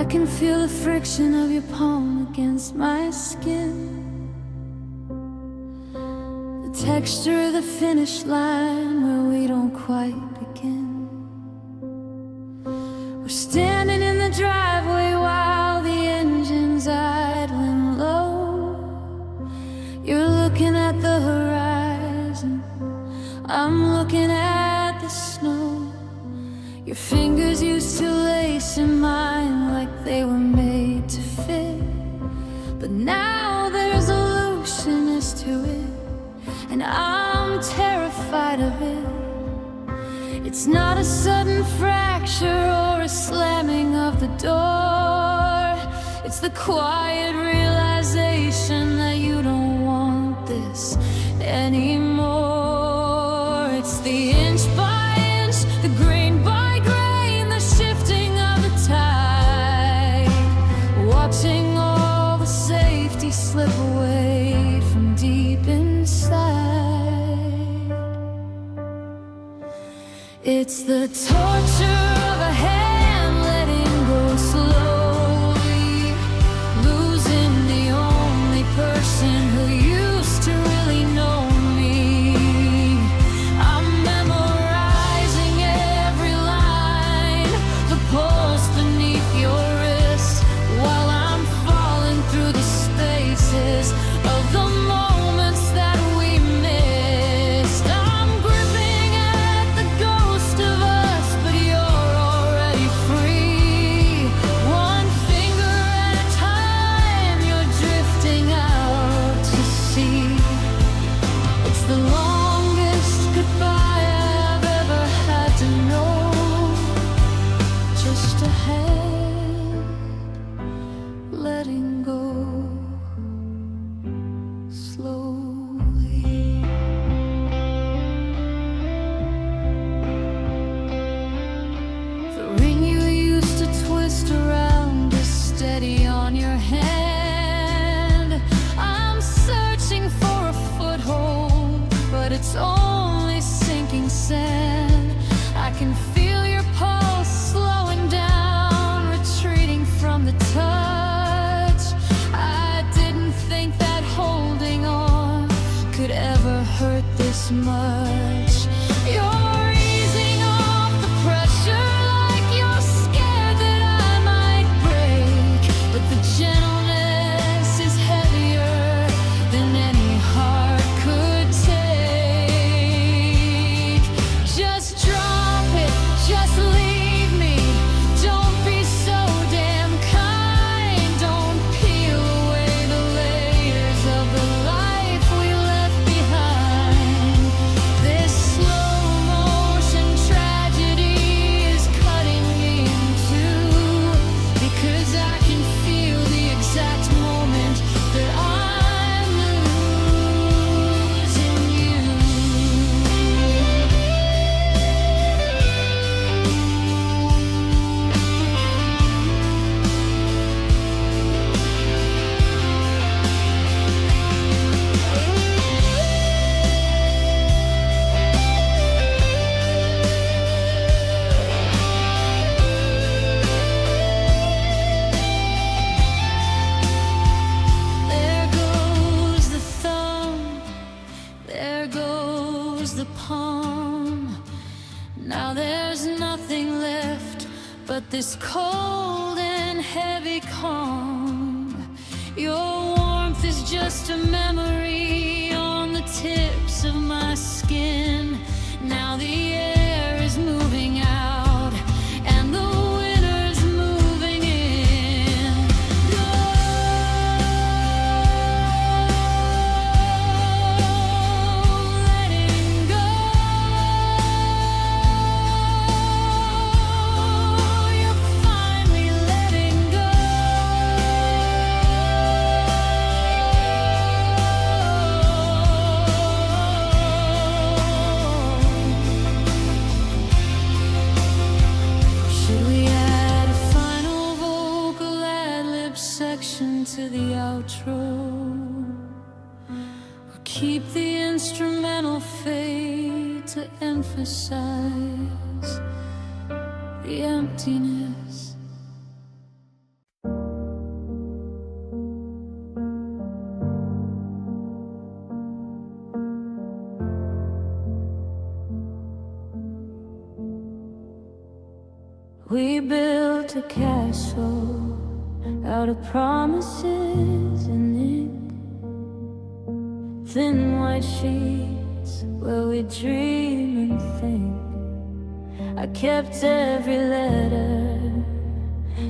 can feel the friction of your palm against my skin, the texture of the finish line where we don't quite begin. We're standing in the driveway while the engine's idling low. You're looking at the horizon, I'm looking at the snow. Your fingers used to lace in mine like they were made to fit, but now there's a looseness to it, and I'm terrified of it. It's not a sudden fracture or a slamming of the door. It's the quiet realization that you don't want this anymore. It's the inch by inch, the grain by grain, the shifting of the tide, watching all the safety slip away from deep inside. It's the torture of a hand letting go slowly, losing the only person who used to really know me. I'm memorizing every line, the pulse beneath your wrist, while I'm falling through the spaces of the moments that we missed. I'm gripping at the ghost of us, but you're already free. One finger at a time, you're drifting out to sea. It's the longest goodbye I've ever had to know. Just ahead, letting go slowly. The ring you used to twist around is steady on your hand. I'm searching for a foothold, but it's only sinking sand. I can feel your pulse slowing down, retreating from the touch. I didn't think that holding on could ever hurt this much. You're easing off the pressure like you're scared that I might break, but the gentleness is heavier than any heart could take. Just drop it, just leave me. Don't be so damn kind. Don't peel away the layers of the life we left behind. This slow motion tragedy is cutting me in two, because I can feel the exact moment that I'm losing you. There goes the thumb, there goes the palm. Now there's nothing left but this cold and heavy calm. Your warmth is just a memory on the tips of my skin. Now the air is moving out and the winter's moving in. Go, letting go. You're finally letting go. Should we add a final vocal ad-lib section to the outro, or keep the instrumental fade to emphasize the emptiness? We built a castle out of promises and ink, thin white sheets where we dream and think. I kept every letter,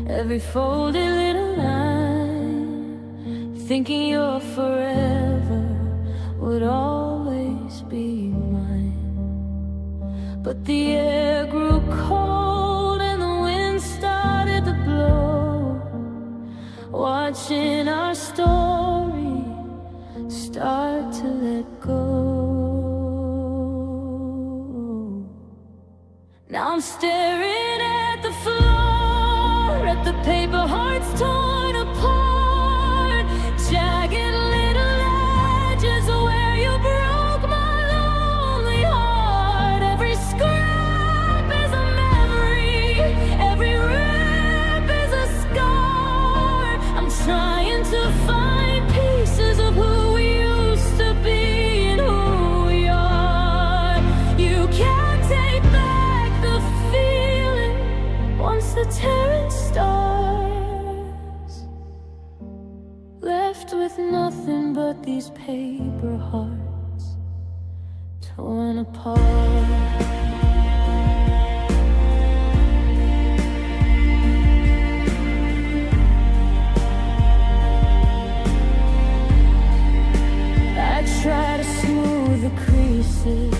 every folded little line, thinking your forever would always be mine. But the air grew cold and the wind started to blow, watching our story start to let go. Now I'm staring at the floor, at the paper hearts torn apart, jagged little edges where you broke my lonely heart. Every scrap is a memory, every rip is a scar. I'm trying to find pieces of who we used to be and who we are. You can't take back the feeling once the tearing starts. Left with nothing but these paper hearts torn apart. I try to smooth the creases,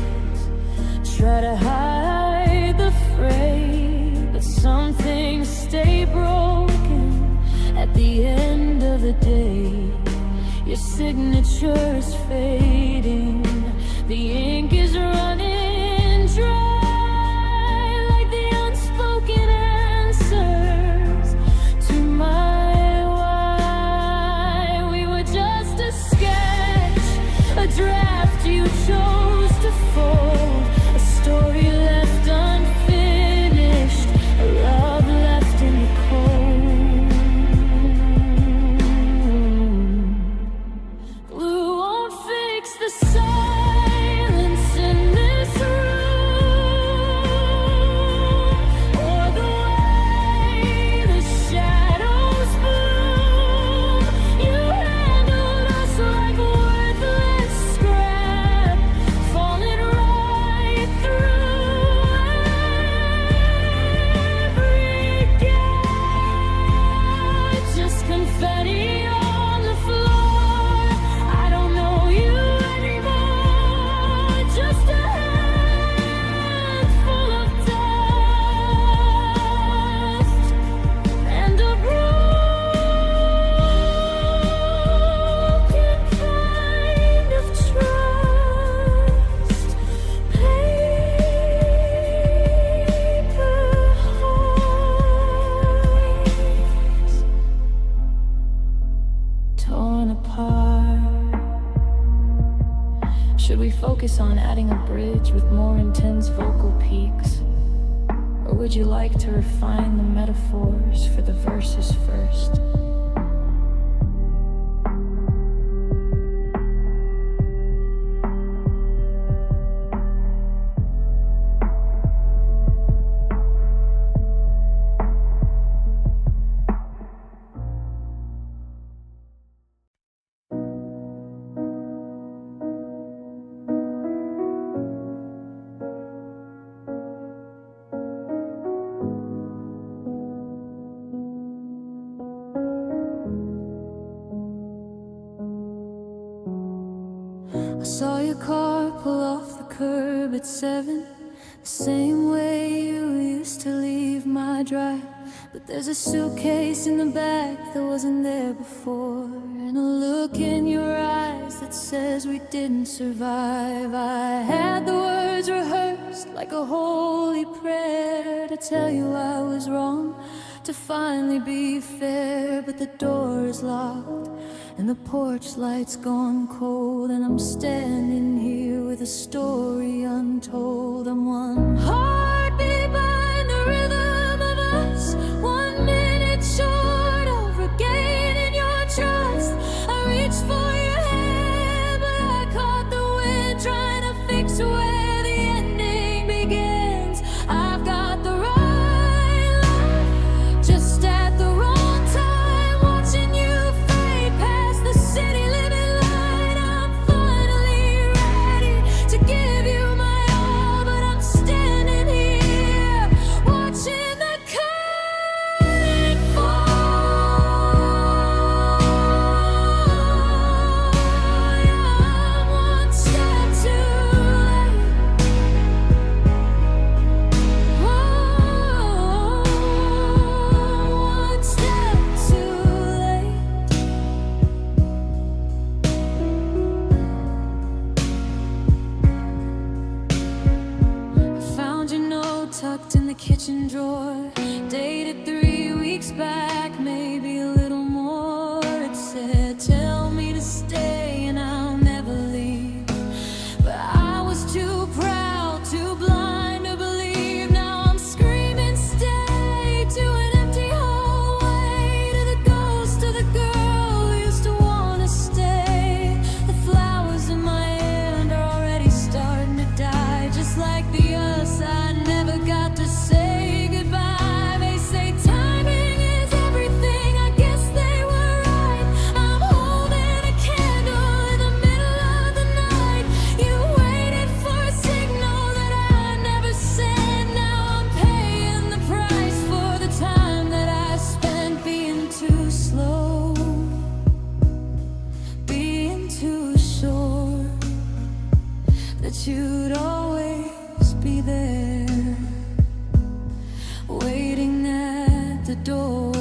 try to hide the fray, but some things stay broken at the end of the day. Your signature is fading, the ink is running dry, like the unspoken answers to my why. We were just a sketch, a draft you chose to fold, a story left unfinished, a love left in the cold. Glue won't fix the silence in this room, or the way the shadows bloom. You handled us like worthless scrap, falling right through every gap. Just confetti on the floor. I don't know you anymore. Just a handful of dust and a broken kind of trust. Paper hearts torn apart. Should we focus on adding a bridge with more intense vocal peaks? Or would you like to refine the metaphors for the verses first? I saw your car pull off the curb at 7, the same way you used to leave my drive. But there's a suitcase in the back that wasn't there before, and a look in your eyes that says we didn't survive. I had the words rehearsed like a holy prayer to tell you I was wrong, to finally be fair. But the door is locked and the porch light's gone cold, and I'm standing here with a story untold. I'm one heartbeat behind the rhythm of us, 1 minute short of regaining your trust. I reached for your hand, but I caught the wind, trying to fix where the ending begins. I've got the right line kitchen drawer, dated 3 weeks back, maybe a little more. It said, tell me to stay and I'll never leave. But I was too proud, too blind to believe. Now I'm screaming, stay, to an empty hallway, to the ghost of the girl who used to want to stay. The flowers in my hand are already starting to die, just like the us I never got to say goodbye. They say timing is everything, I guess they were right. I'm holding a candle in the middle of the night. You waited for a signal that I never sent. Now I'm paying the price for the time that I spent being too slow, being too sure that you'd always be there, waiting at the door.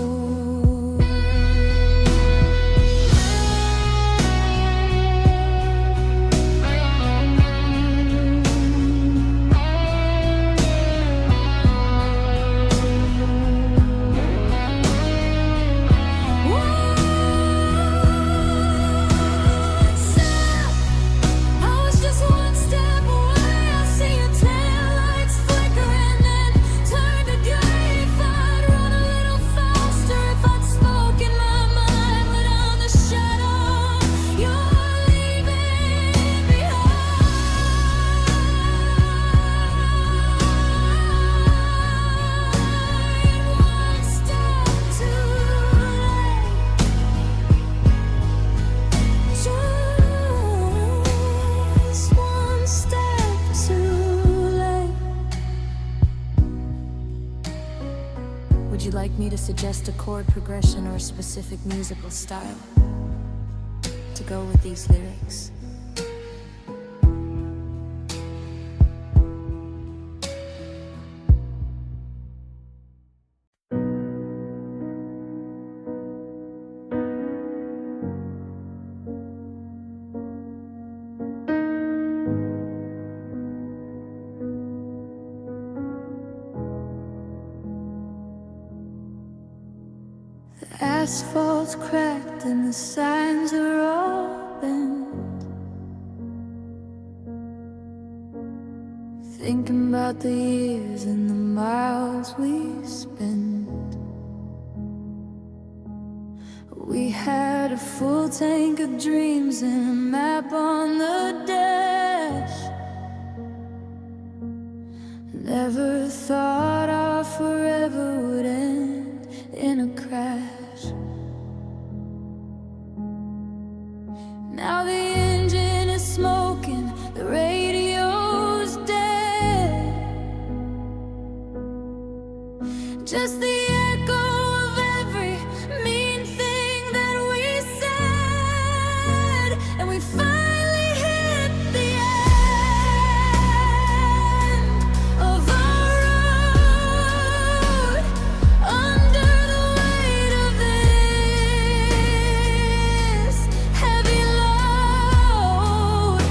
I was just one step away. I see your taillights flickering, then turn to gray. If I'd run a little faster, if I'd spoken my mind, let on the shadow you're leaving behind. One step too late, just one step too late. Would you like me to suggest a chord progression or a specific musical style to go with these lyrics? The asphalt's cracked and the signs are all bent. Thinking about the years and the miles we spent. We had a full tank of dreams and a map on the dash. Never thought our forever would end in a crash. Now the engine is smoking, the radio's dead. Just the echo of every mean thing that we said. And we finally hit the end of our road. Under the weight of this heavy load,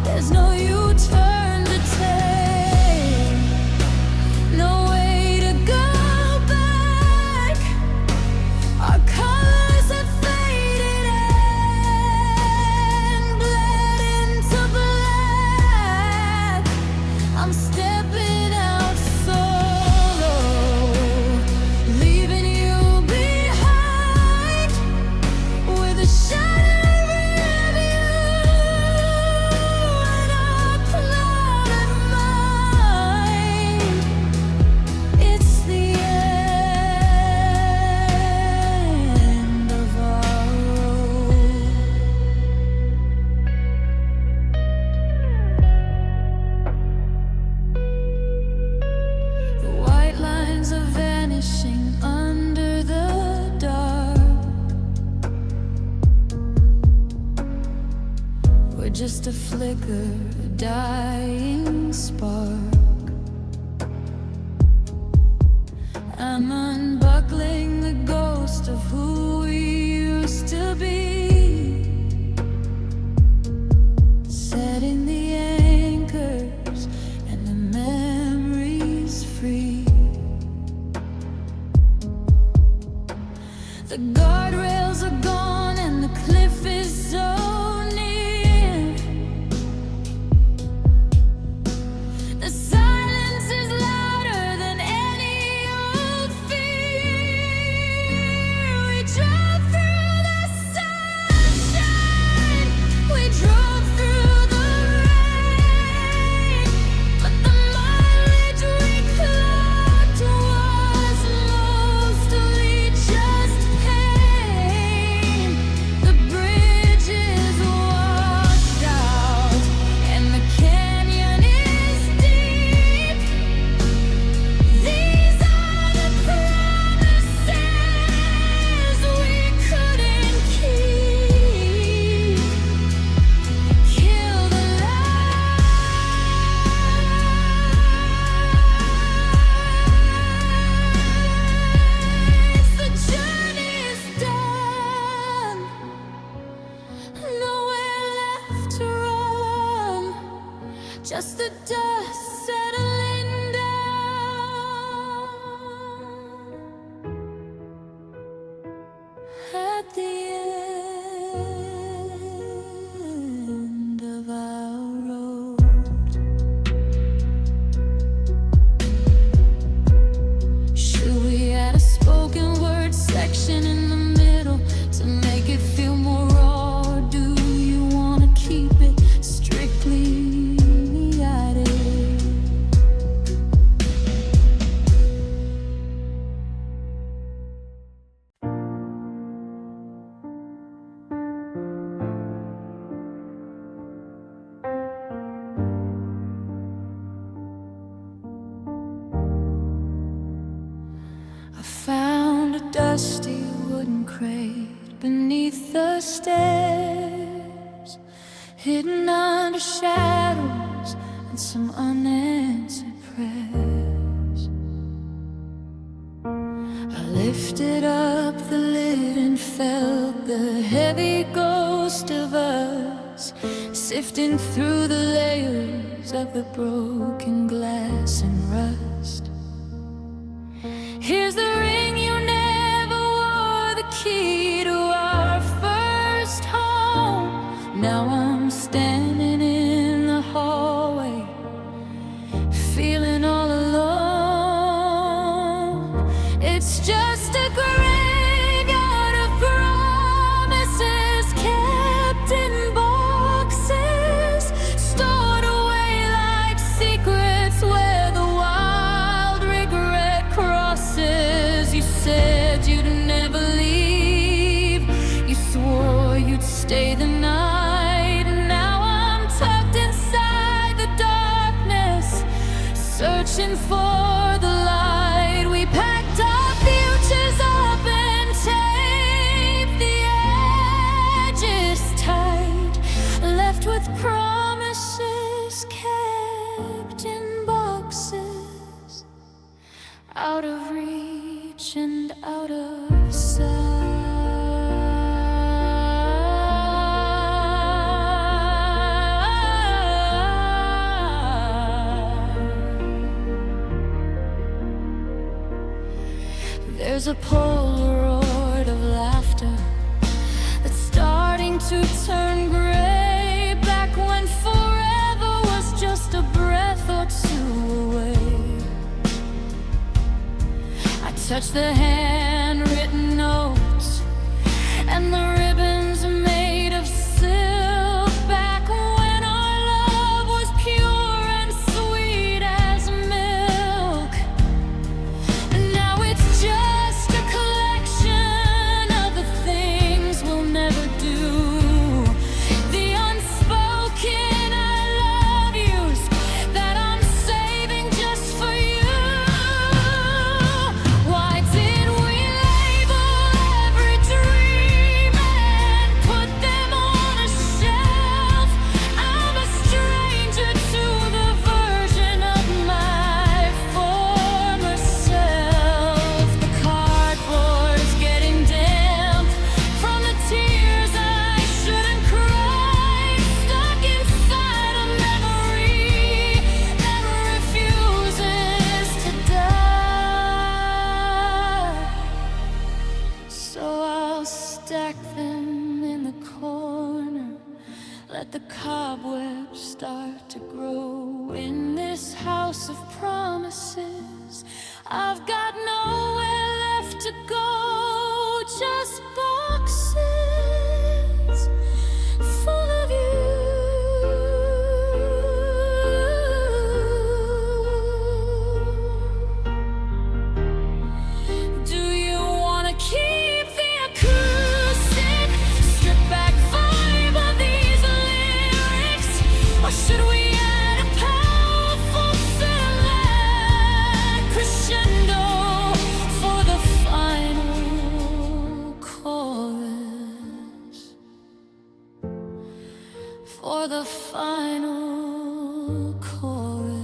there's no U-turn to take, no way to go back. Our colors have faded and bled into black. I'm stepping out solo, leaving you behind with a shattered review and a clouded mind. It's the end of our road. The white lines are vanishing under the dark. We're just a flicker, a dying spark. I'm unbuckling the ghost of who we used to be, setting the anchors and the memories free. rails are gone and the cliff is so near. The silence is louder than any old fear. We drove through the sunshine, we drove through the rain, but the mileage we clocked was mostly just pain. The bridge is washed out and the canyon is deep. These are the promises we couldn't keep. Kill the lights. The journey's done. Nowhere left to run. Just the dust settling down at the end of our road. Should we add a spoken word section in the middle to make it feel more raw? Or do you want to keep it strictly idle? I found a dusty wooden crate beneath the stairs, hidden under shadows and some unanswered prayers. I lifted up the lid and felt the heavy ghost of us sifting through the layers of the broken glass and rust. Here's the ring you never wore, the key to our first home. Now I'm standing in the hallway, feeling all alone. It's just a graveyard of promises kept in boxes, stored away like secrets where the wild regret crosses. You said you'd never leave, you swore you'd stay the night. Now I'm tucked inside the darkness, searching for the light. We packed our futures up and taped the edges tight, left with promises kept in boxes, out of reach and out of sight. There's a Polaroid of laughter that's starting to turn gray, back when forever was just a breath or two away. I touch the handwritten notes and the ribbons made of silk, back when our love was pure and sweet as milk. Now it's just a collection of the things we'll never do, the unspoken I love yous that I'm saving just for you. Why did we stack them in the corner. Let the cobwebs start to grow. In this house of promises, I've got nowhere left to go. Just boxes full of you. Do you wanna keep the acoustic, strip back vibe of these lyrics? Or should we add a powerful select crescendo for the final chorus? For the final chorus.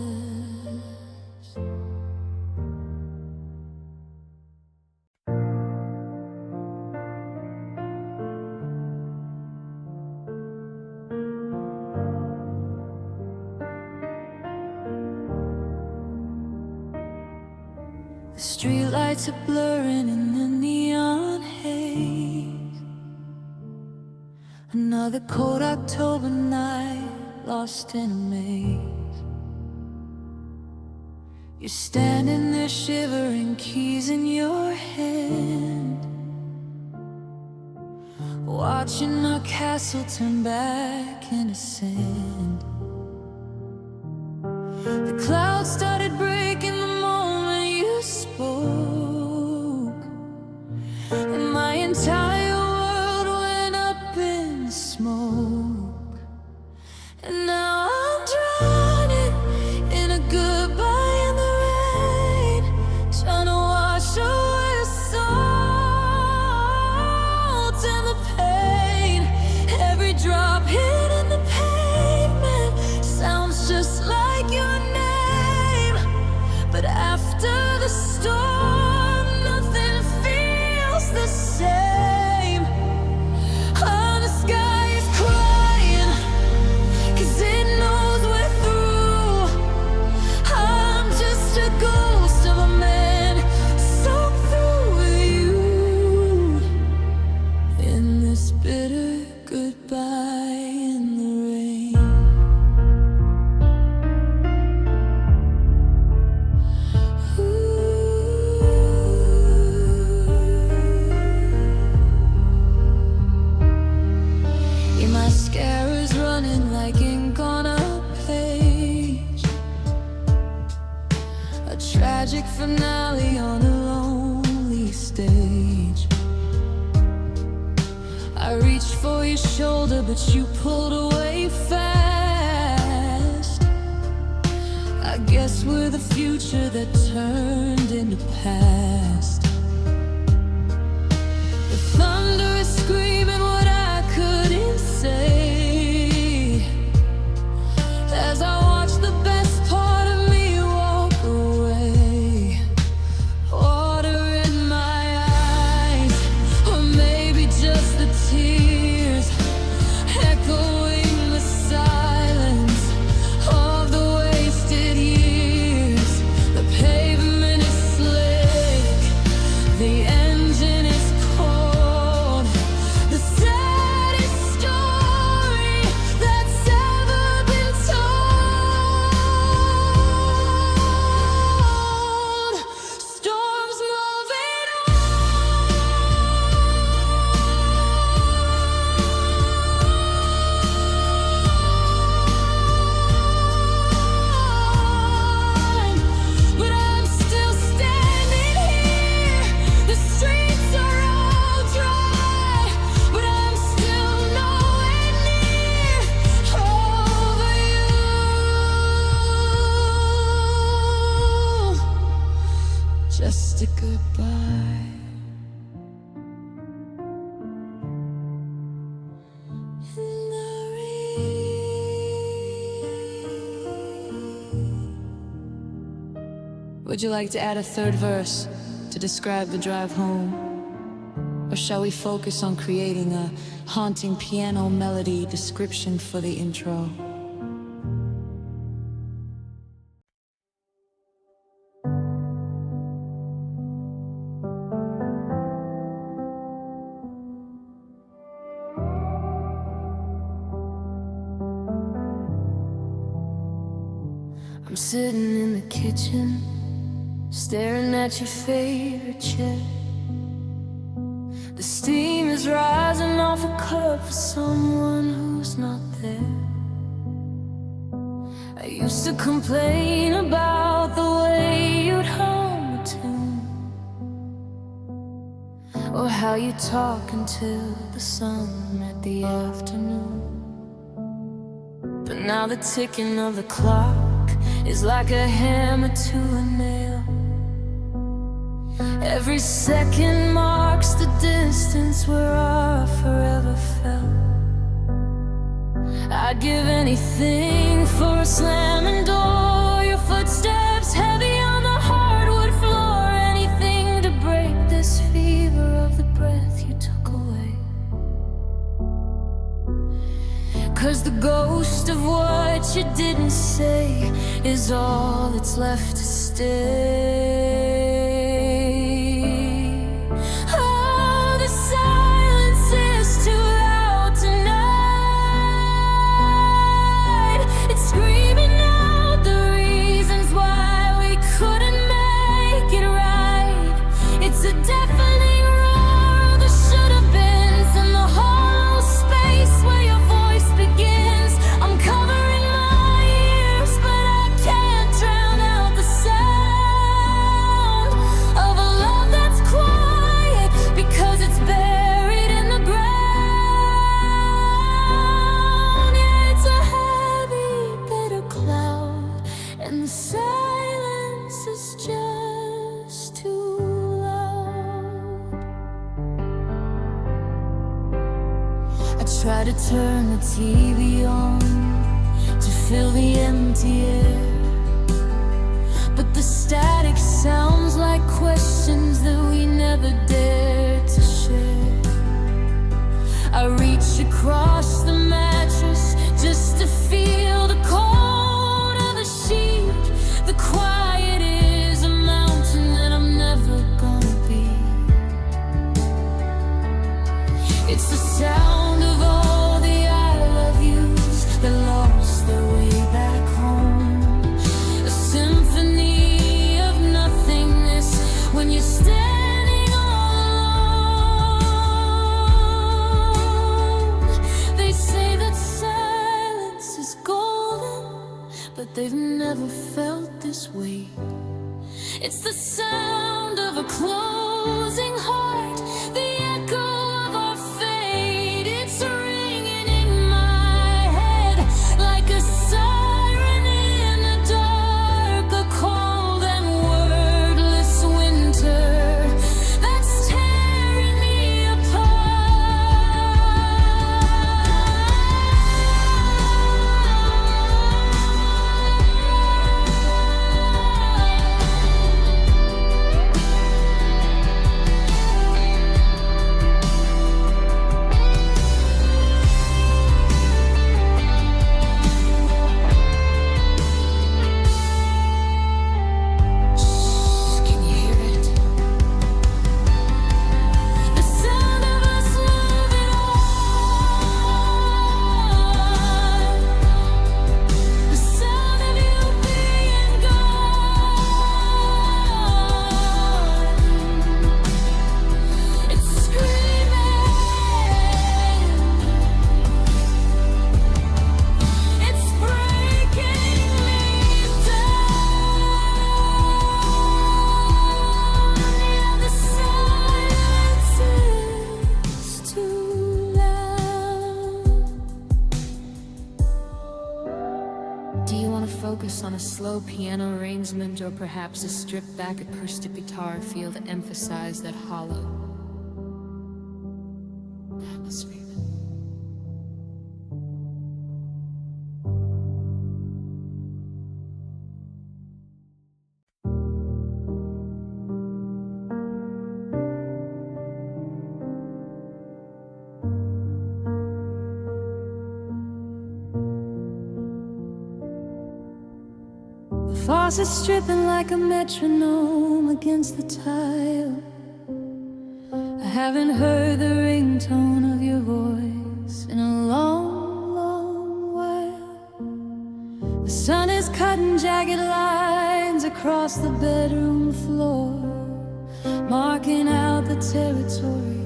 The streetlights are blurring in the neon haze. Another cold October night, lost in a maze. You're standing there shivering, keys in your hand, watching our castle turn back into sand. The clouds started breaking the moment you spoke, and my entire world went up in smoke. And now I'm drowning in a goodbye in the rain, trying to wash away the salt and the pain. Every drop hitting the pavement sounds just like your name. But after the storm, nothing feels the same. Oh, the sky is crying, 'cause it knows we're through. I'm just a ghost of a man soaked through with you. In this bitter goodbye in the rain. Your mascara's running like ink on a page, a tragic finale on a lonely stage. I reached for your shoulder, but you pulled away fast. I guess we're the future that turned into past. The thunder is screaming what I couldn't say, as I watch the best part of me walk away. Water in my eyes, or maybe just the tears, echoing the silence of the wasted years. The pavement is slick, the engine is cold. The saddest story that's ever been told. Storms moving on, but I'm still standing here. The streets are all dry, but I'm still nowhere near over you. Just a goodbye in the rain. Would you like to add a third verse to describe the drive home? Or shall we focus on creating a haunting piano melody description for the intro? I'm sitting in the kitchen, staring at your favorite chair. The steam is rising off a cup for someone who's not there. I used to complain about the way you'd hum a tune, or how you talk until the sun at the afternoon. But now the ticking of the clock is like a hammer to a nail. Every second marks the distance where our forever fell. I'd give anything for a slamming door, your footsteps heavy on the hardwood floor. Anything to break this fever of the breath you took away. 'Cause the ghost of what you didn't say is all that's left to stay. Oh, the silence is too loud tonight. It's screaming out the reasons why we couldn't make it right. It's a deafening roar of the should-have-beens in the hollow space where your voice begins. I'm covering my ears, but I can't drown out the sound of a love that's quiet because it's buried in the ground. Yeah, it's a heavy, bitter cloud, and the silence is just too loud. I try to turn the TV on to fill the empty air, but the static sounds like questions that we never dared to share. I reach across the mattress just to feel the cold of the sheet. The quiet is a mountain that I'm never gonna be. It's the sound of all the I love yous that lost their way back home. A symphony of nothingness when you're standing all alone. They say that silence is golden, but they've never felt this way. It's the sound of a closing heart, the echo of our fate. It's ringing in my head like a siren in the dark, a cold and wordless winter that's tearing me Shh, can you hear it? The sound of us moving on. The sound of you being gone. It's screaming. It's breaking me down. Yeah, the silence is too loud. Do you want to focus on a slow piano arrangement, or perhaps a stripped back acoustic guitar feel to emphasize that hollow atmosphere? The faucet stripping like a metronome against the tile. I haven't heard the ringtone of your voice in a long, long while. The sun is cutting jagged lines across the bedroom floor, marking out the territory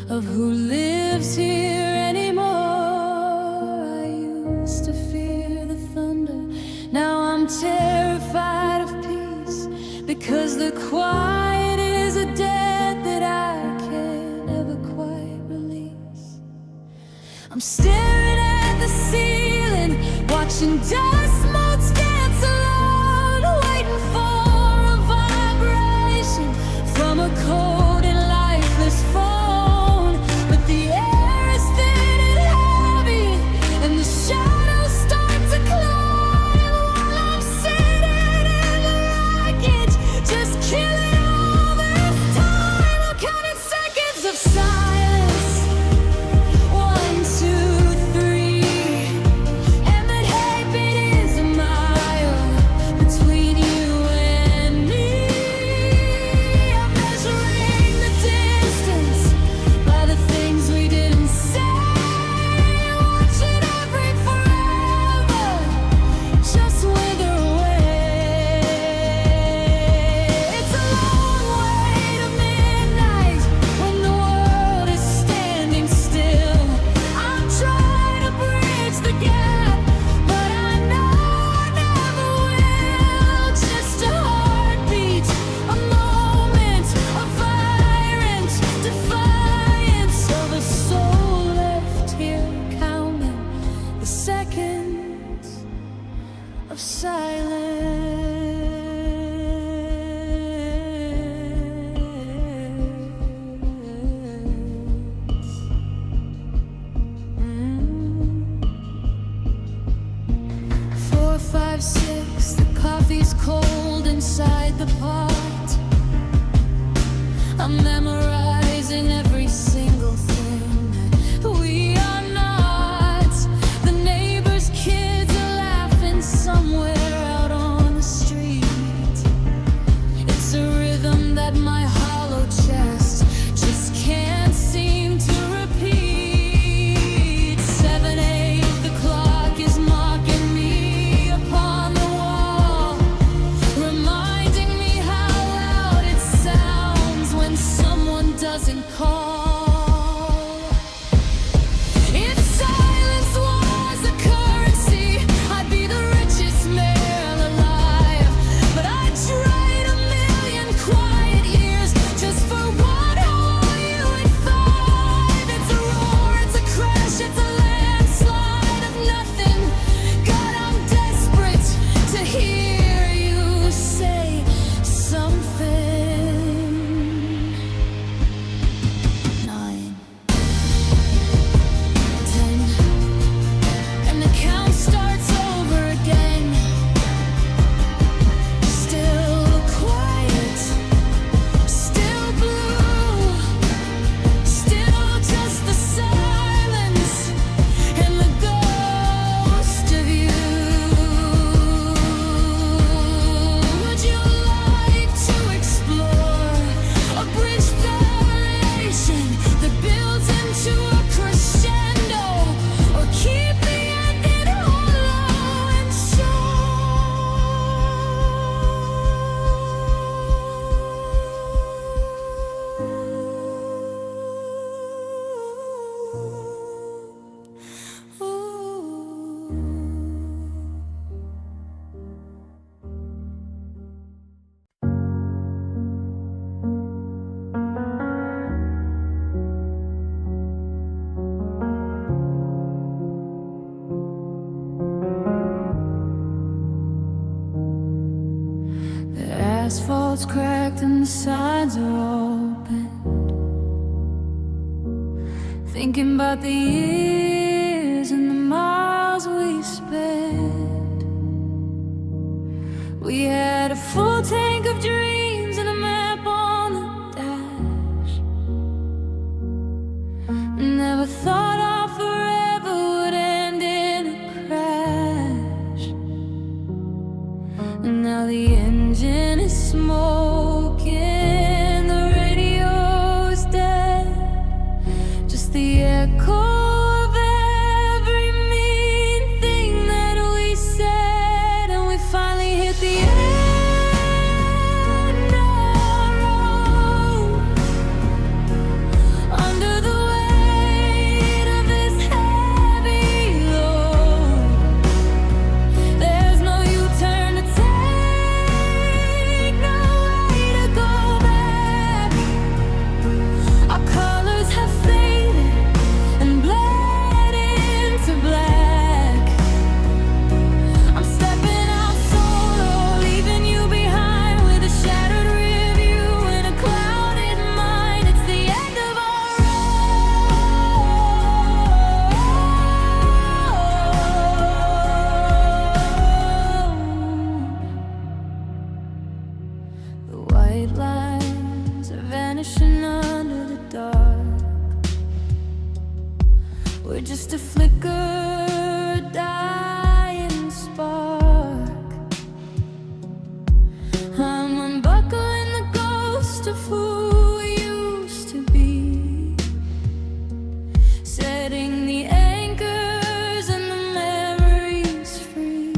of who lives here anymore. I used to fear the thunder, now I'm terrified of peace, because the quiet is a debt that I can't ever quite release. I'm staring at the ceiling, watching dust motes dance alone, waiting for a vibration from a cold and lifeless phone. But the air is thin and heavy, and the shadows start to climb, while I'm sitting in the wreckage, just killing all this time. I'm counting seconds of silence. 1, 2, 3, and that heartbeat is a mile between you and me. I'm measuring the distance by the things we didn't say, watching every forever just wither away. It's a long way to midnight when the world is standing still. I'm trying to bridge the gap, but I know I never will. Just a heartbeat, a moment, a violent defiance of a soul left here counting the seconds of silence. 4, 5, 6, the coffee's cold inside the pot. I'm memorizing every single thing that we are not. The neighbors' kids are laughing somewhere out on the street. It's a rhythm that my hollow chest just can't seem to repeat. 7, 8, the clock is mocking me upon the wall, reminding me how loud it sounds when someone doesn't call. If silence was a currency, I'd be the richest man alive. But I'd trade a million quiet years just for one whole you and 5. It's a roar, it's a crash, it's a landslide of nothing. God, I'm desperate to hear you say something. 9, 10, and the count starts over again. Still quiet, still blue, still just the silence and the ghost of you. Would you like to explore a bridge variation that builds into a crescendo, or keep the ending hollow and the asphalt's cracked and the signs are open. Thinking about the years and the miles we spent. We had a full tank of dreams and a map on the dash. Never thought our forever would end in a crash. And now the engine is smoking, the radio's dead. Just the echo of every mean thing that we said, and We're just a flicker, dying spark. I'm unbuckling the ghost of who we used to be, setting the anchors and the memories free.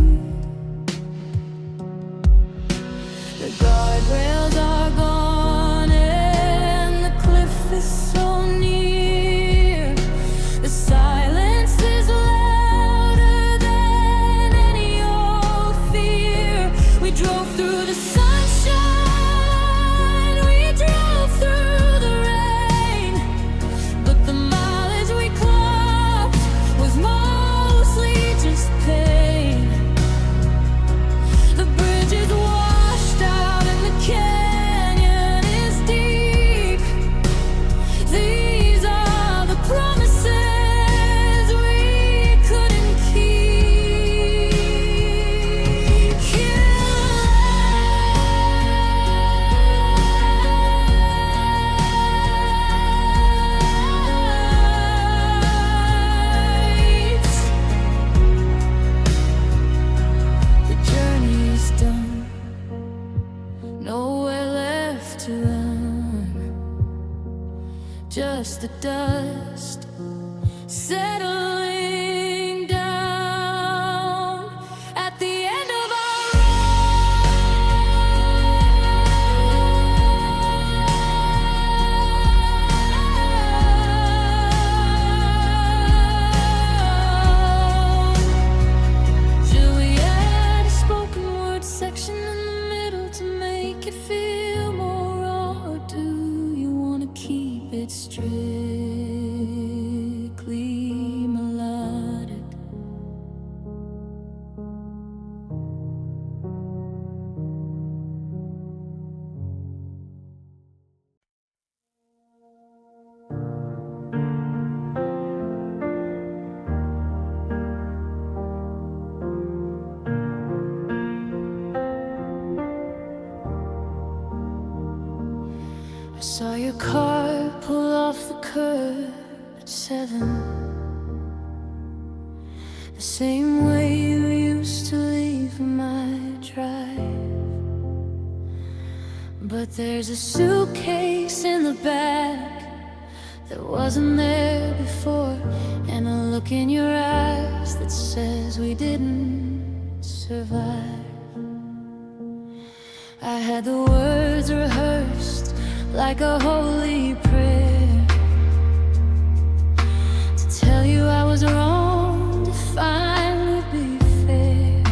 The guardrails are gone and the cliff is so near. The silence is louder than any old fear. We drove through the sunshine, we drove through the rain, but the mileage we clocked was mostly just pain. The bridge is washed out and the canyon is deep. These are the promises we couldn't keep. The journey's done, nowhere left to run, just the dust settling down at the end of our road. Should we add a spoken word section in the middle to make it feel more raw, or do you want to keep it strictly melodic? I saw your car pull off the curb at 7, the same way you used to leave my drive. But there's a suitcase in the back that wasn't there before, and a look in your eyes that says we didn't survive. I had the words rehearsed like a holy prayer to tell you I was wrong, to finally be fair.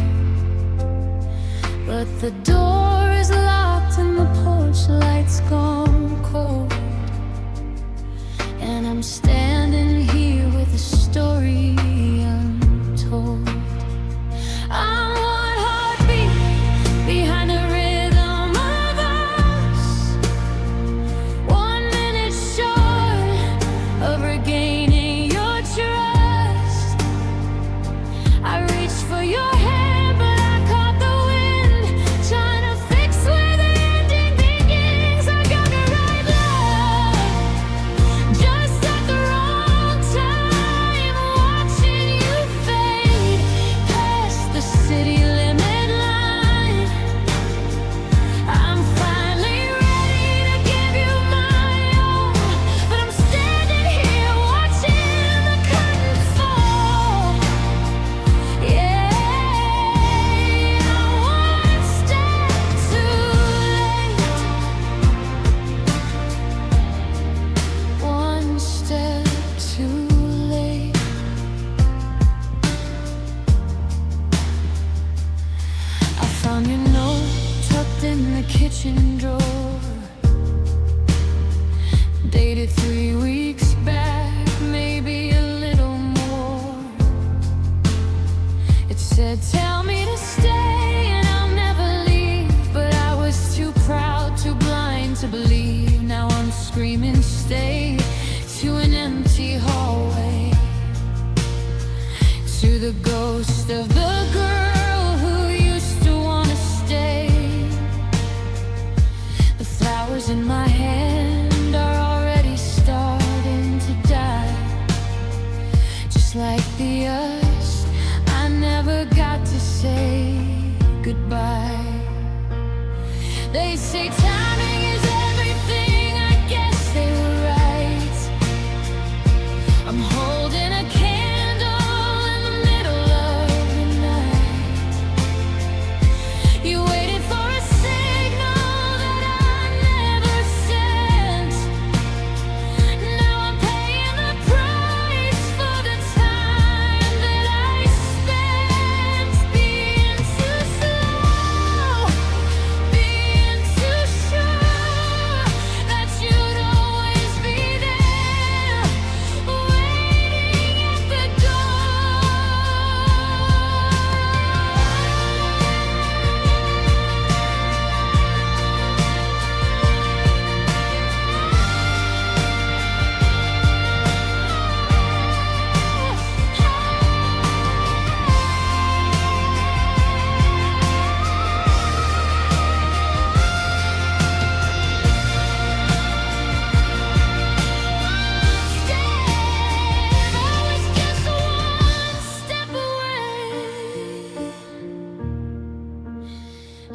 But the door is locked and the porch light's gone cold, and I'm standing here with a story untold. I'm one heartbeat behind the rhythm of us, 1 minute short of regaining your trust. I reached for your hand, but I caught the wind, trying to fix where the ending begins. I got the right love, just at the wrong time, watching you fade past the city limit line. I'm finally ready to give you my all, but I'm standing here watching the curtain fall. Yeah, I'm one step too late, one step too late. I found your note tucked in the kitchen drawer, dated 3 weeks back, maybe a little more. It said, tell me to stay and I'll never leave, but I was too proud, too blind to believe. Now I'm screaming stay to an empty hallway, to the ghost of the girl who used to want to stay. The flowers in my hand are already starting to die, Just like the others, I never got to say goodbye. They say timing is everything, I guess they were right. I'm holding a candle in the middle of the night. You waited for a signal that I never sent. Now I'm paying the price for the time that I spent being too slow, being too sure that you'd always be there, waiting at the door.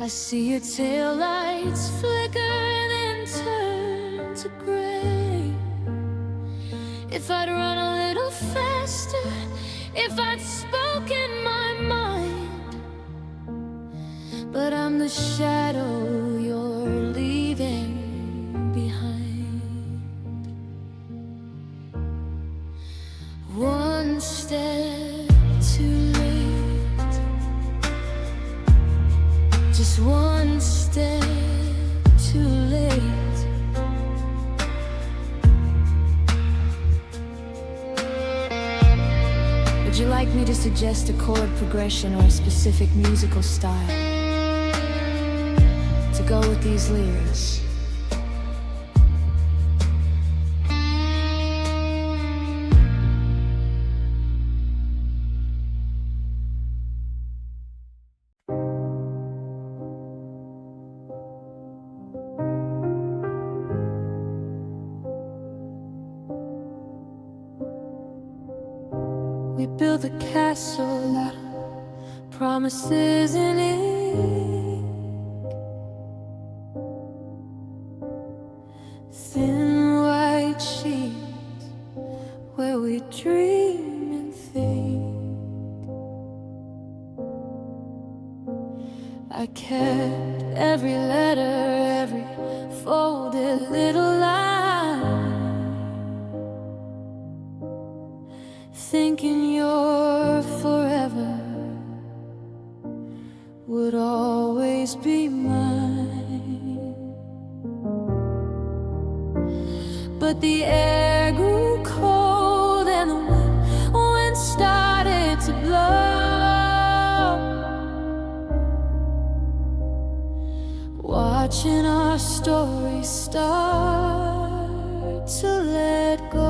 I see your taillights flicker and then turn to gray. If I'd run a little faster, if I'd spoken my mind. But I'm the shadow you're leaving behind. One step too late, just one step too late. Would you like me to suggest a chord progression or a specific musical style to go with these lyrics? We build a castle out of promises in ink, thin white sheets where we dream and think. I kept every letter, every folded little line, thinking your forever would always be mine. But the air grew cold and the wind started to blow, watching our story start to let go.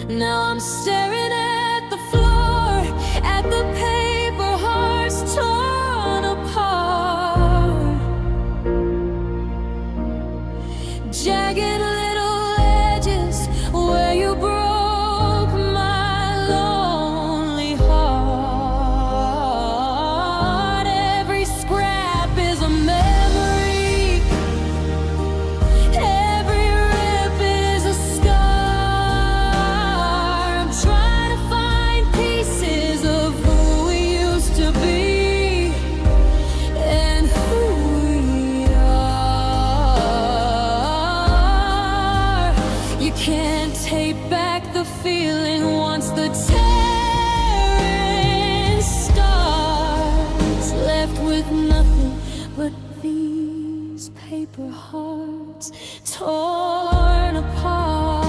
Now I'm staring at the floor, at the paper hearts torn apart, jagged little edges where you broke my lonely heart. Every scrap is a memory, every rip is a scar. Can't take back the feeling once the tearing starts. Left with nothing but these paper hearts torn apart.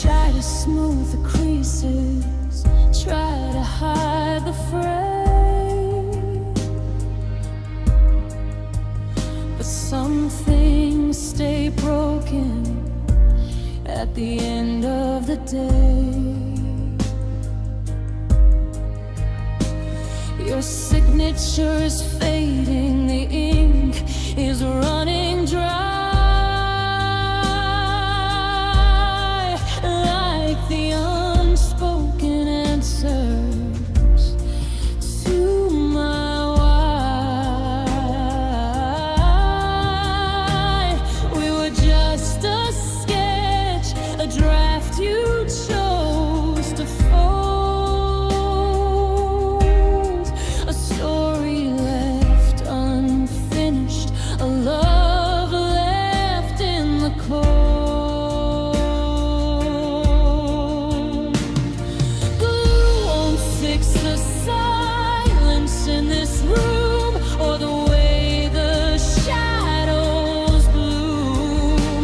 Try to smooth the creases, try to hide the frame, but some things stay broken at the end of the day. Your signature is fading, the ink is running dry, like the unspoken answers to my why. We were just a sketch, a draft you chose to fold, a story left unfinished, a love left in the cold. Glue won't fix the silence in this room, or the way the shadows bloom.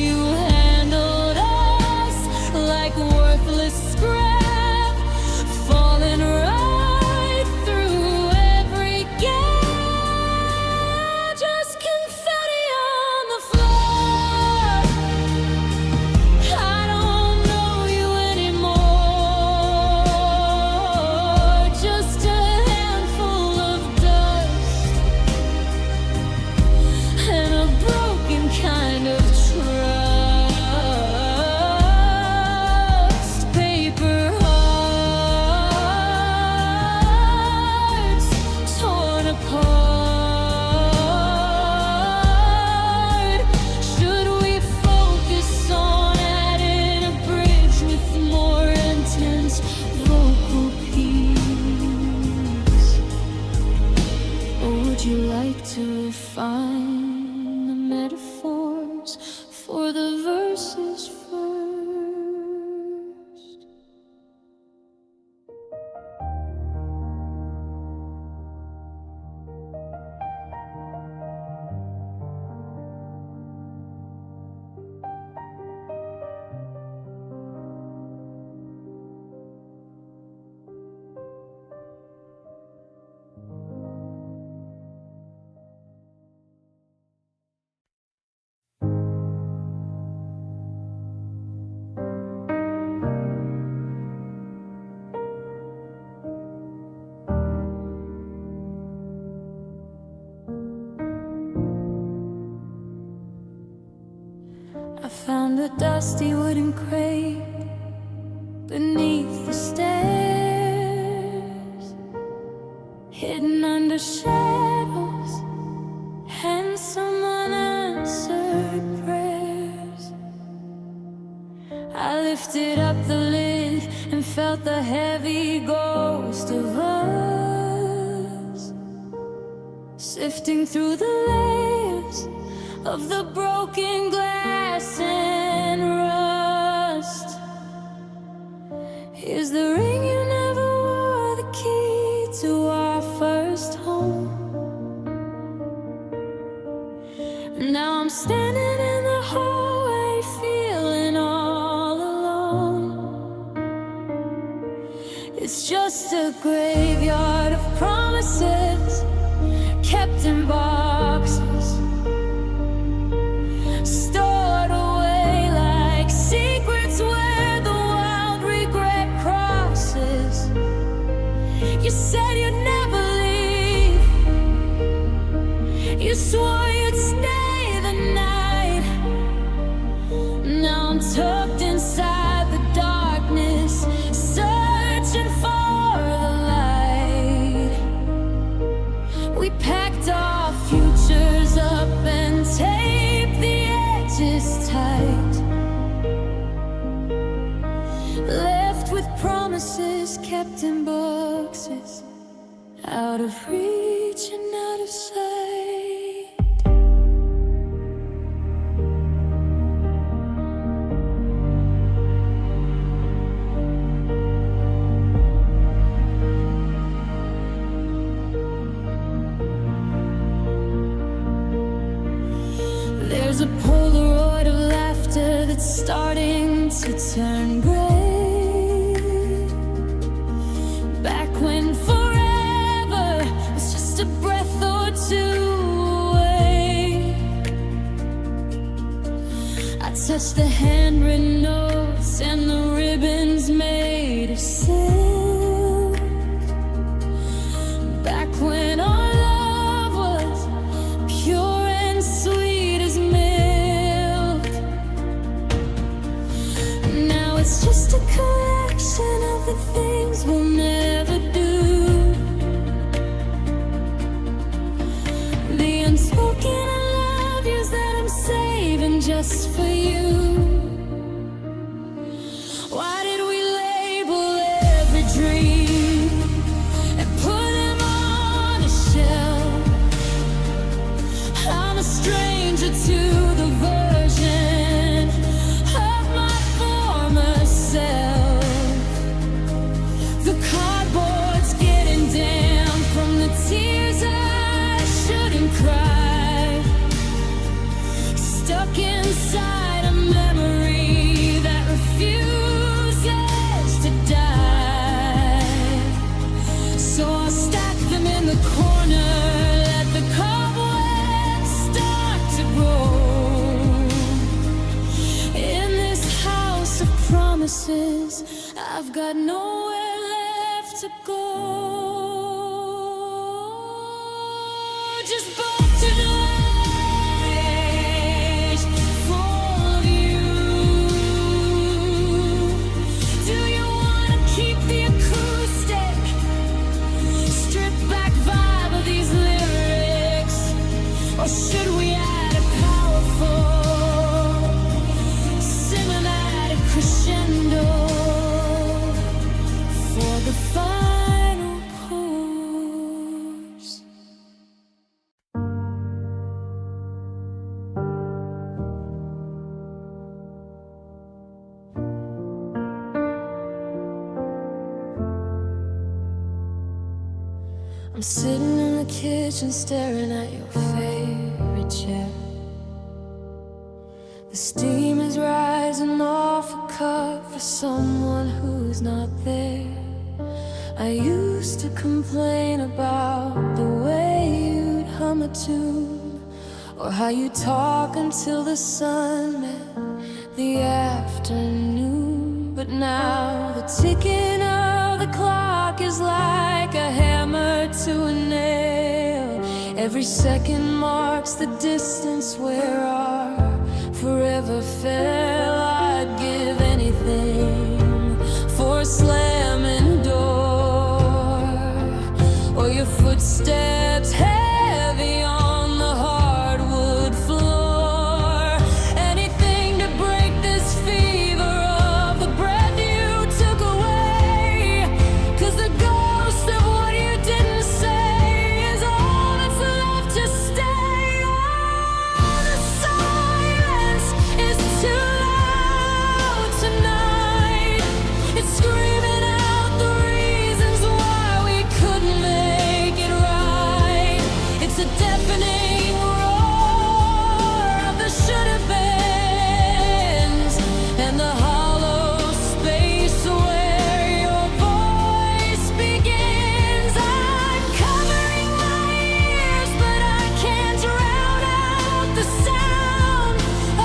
You handled us like worthless scrap, falling right through every gap. Just confetti on the floor. I don't know you anymore. Just a handful of dust and a broken kind of trust. Paper hearts torn apart. Should we focus on adding a bridge with more intense vocal peaks? Or would you like to refine the metaphors for the verses first? I found a dusty wooden crate beneath the stairs, hidden under shadows, and some unanswered prayers. I lifted up the lid and felt the heavy ghost of us sifting through the layers of the broken glass and rust. Here's the ring you never wore, the key to our first home. Now I'm standing in the hallway, feeling all alone. It's just a graveyard of promises kept in boxes, stored away like secrets where the wild regret crosses. You said you'd never leave, you swore you'd stay the night. Now I'm tucked inside the darkness, searching for the light. We packed our futures up and taped the edges tight, left with promises kept in boxes, out of reach and out of sight. There's a Polaroid of laughter that's starting to turn gray, back when forever was just a breath or two away. I touch the handwritten notes and the ribbons made of silk. Back when our love was pure and sweet as milk. Now it's just a collection of the things we'll never do. The unspoken I love yous that I'm saving just for you. Why did we label every dream and put them on a shelf? I'm a stranger to the version of my former self. The cardboard's getting damp from the tears I shouldn't cry. Stuck inside a memory that refuses to die. So I'll stack them in the corner, let the cobwebs start to grow. In this house of promises, I've got nowhere left to go. Just both to life full of you. Do you wanna keep the acoustic, stripped back vibe of these lyrics? Or should we add a powerful cinematic crescendo for the final chorus? I'm sitting in the kitchen staring at your favorite chair. The steam is rising off a cup for someone who's not there. I used to complain about the way you'd hum a tune, or how you talk until the sun met the afternoon. But now the ticking of the clock is like a hammer to a nail. Every second marks the distance where our forever fell. I'd give anything for a slamming door, or your footsteps heavy on the hardwood floor. Anything to break this fever of the breath you took away. 'Cause the ghost of what you didn't say is all that's left to stay. Oh, the silence is too loud tonight. It's screaming out the reasons why we couldn't make it right. It's a deafening roar of the should-have-beens and the hollow space where your voice begins. I'm covering my ears, but I can't drown out the sound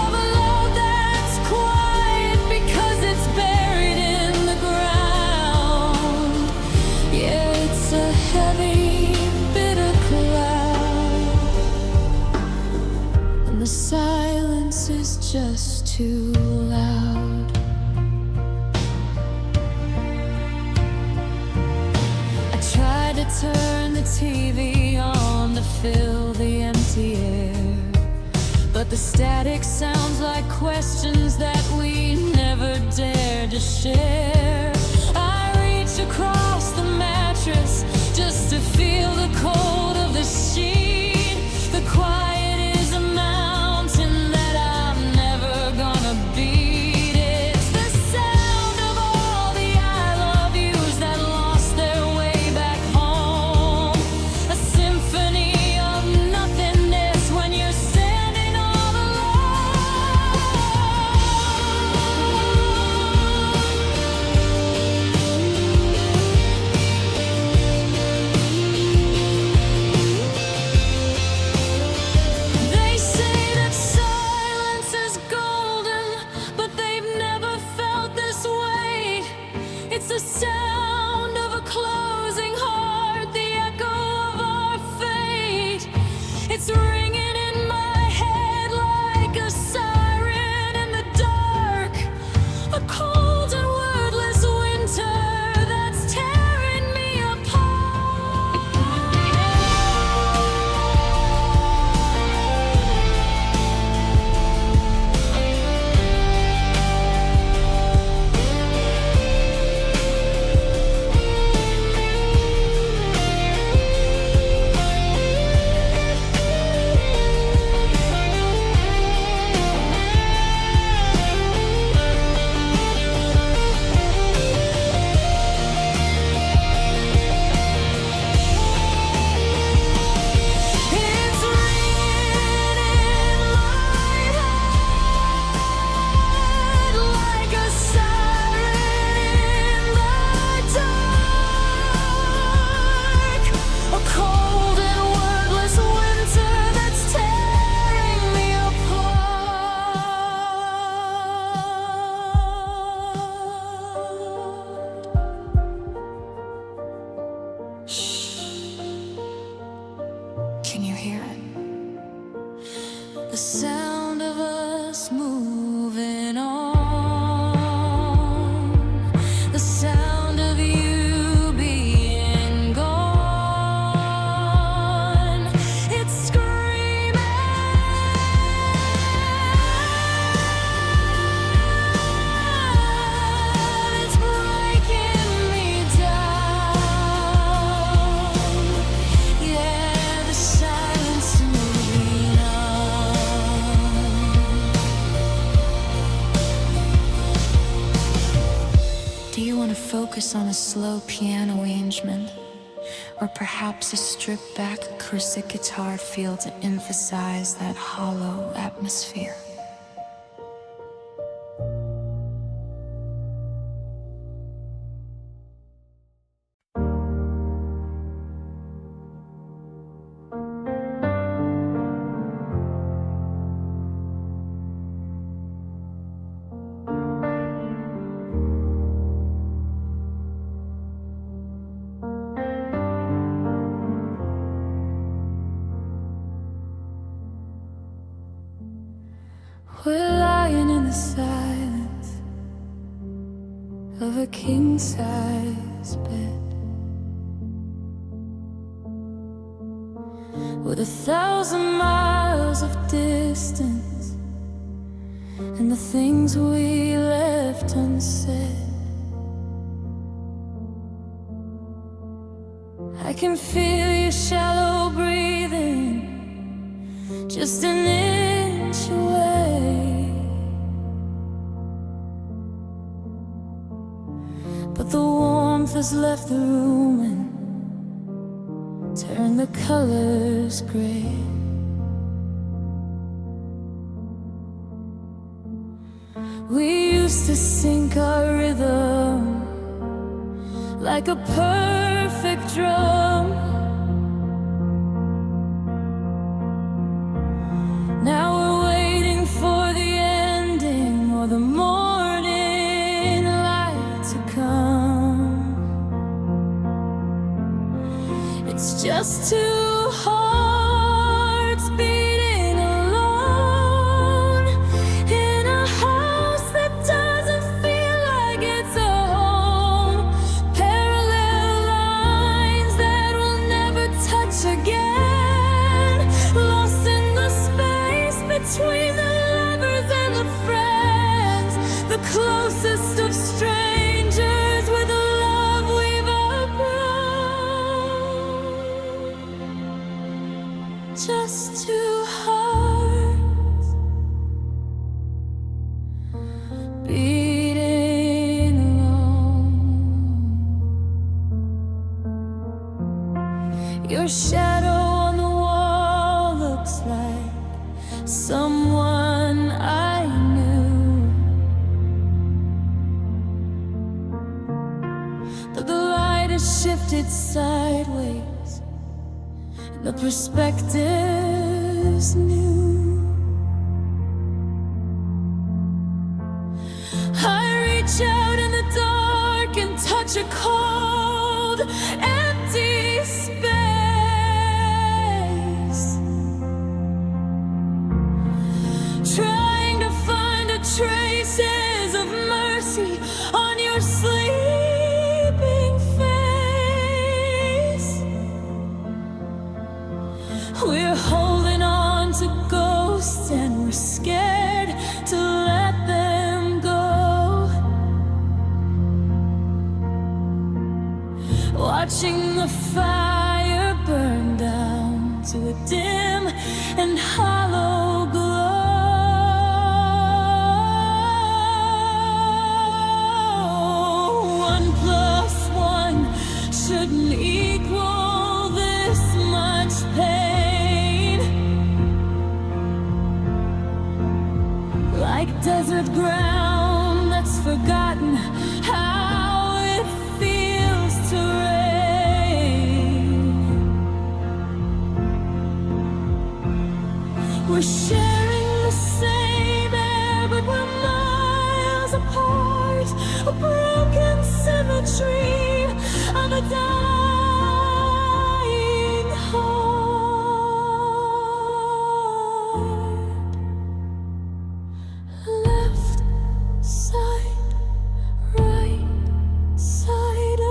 of a love that's quiet because it's buried in the ground. Yeah, it's a heavy, bitter cloud, and the silence is just too loud. I tried to turn the TV on to fill the empty air, but the static sounds like questions that we never dared to share. I reach across the mattress just to feel the cold of the sheet. The quiet is a mountain that I'm never gonna beat. It's the sound of all the I love yous that lost their way back home. A symphony of nothingness when you're standing all alone. focus on a slow piano arrangement, or perhaps a stripped-back acoustic guitar feel to emphasize that hollow atmosphere. We're lying in the silence of a king-size bed, with 1,000 miles of distance and the things we left unsaid. I can feel your shallow breathing just an inch away. But the warmth has left the room and turned the colors gray. We used to sync our rhythm like a perfect drum. Now we're waiting for the ending or the morning light to come. It's just two hearts beating alone in a house that doesn't feel like it's a home. Parallel lines that will never touch again, lost in the space between the lovers and the friends, the closest of strangers with the love we've outgrown. Just two hearts beating alone. Your shadow on the wall looks like someone I knew, but the light has shifted sideways and the perspective's new. I reach out in the dark and touch a cold, empty space, trying to find the traces of mercy on your sleeping face. We're holding on to ghosts and we're scared to let them go, watching the fire burn down to a dim and hollow glow. 1 plus 1 shouldn't equal this much pain. Like desert ground that's forgotten how it feels to rain. We're sharing the same air, but we're miles apart. A broken symmetry of a dying heart. Left side, right side, a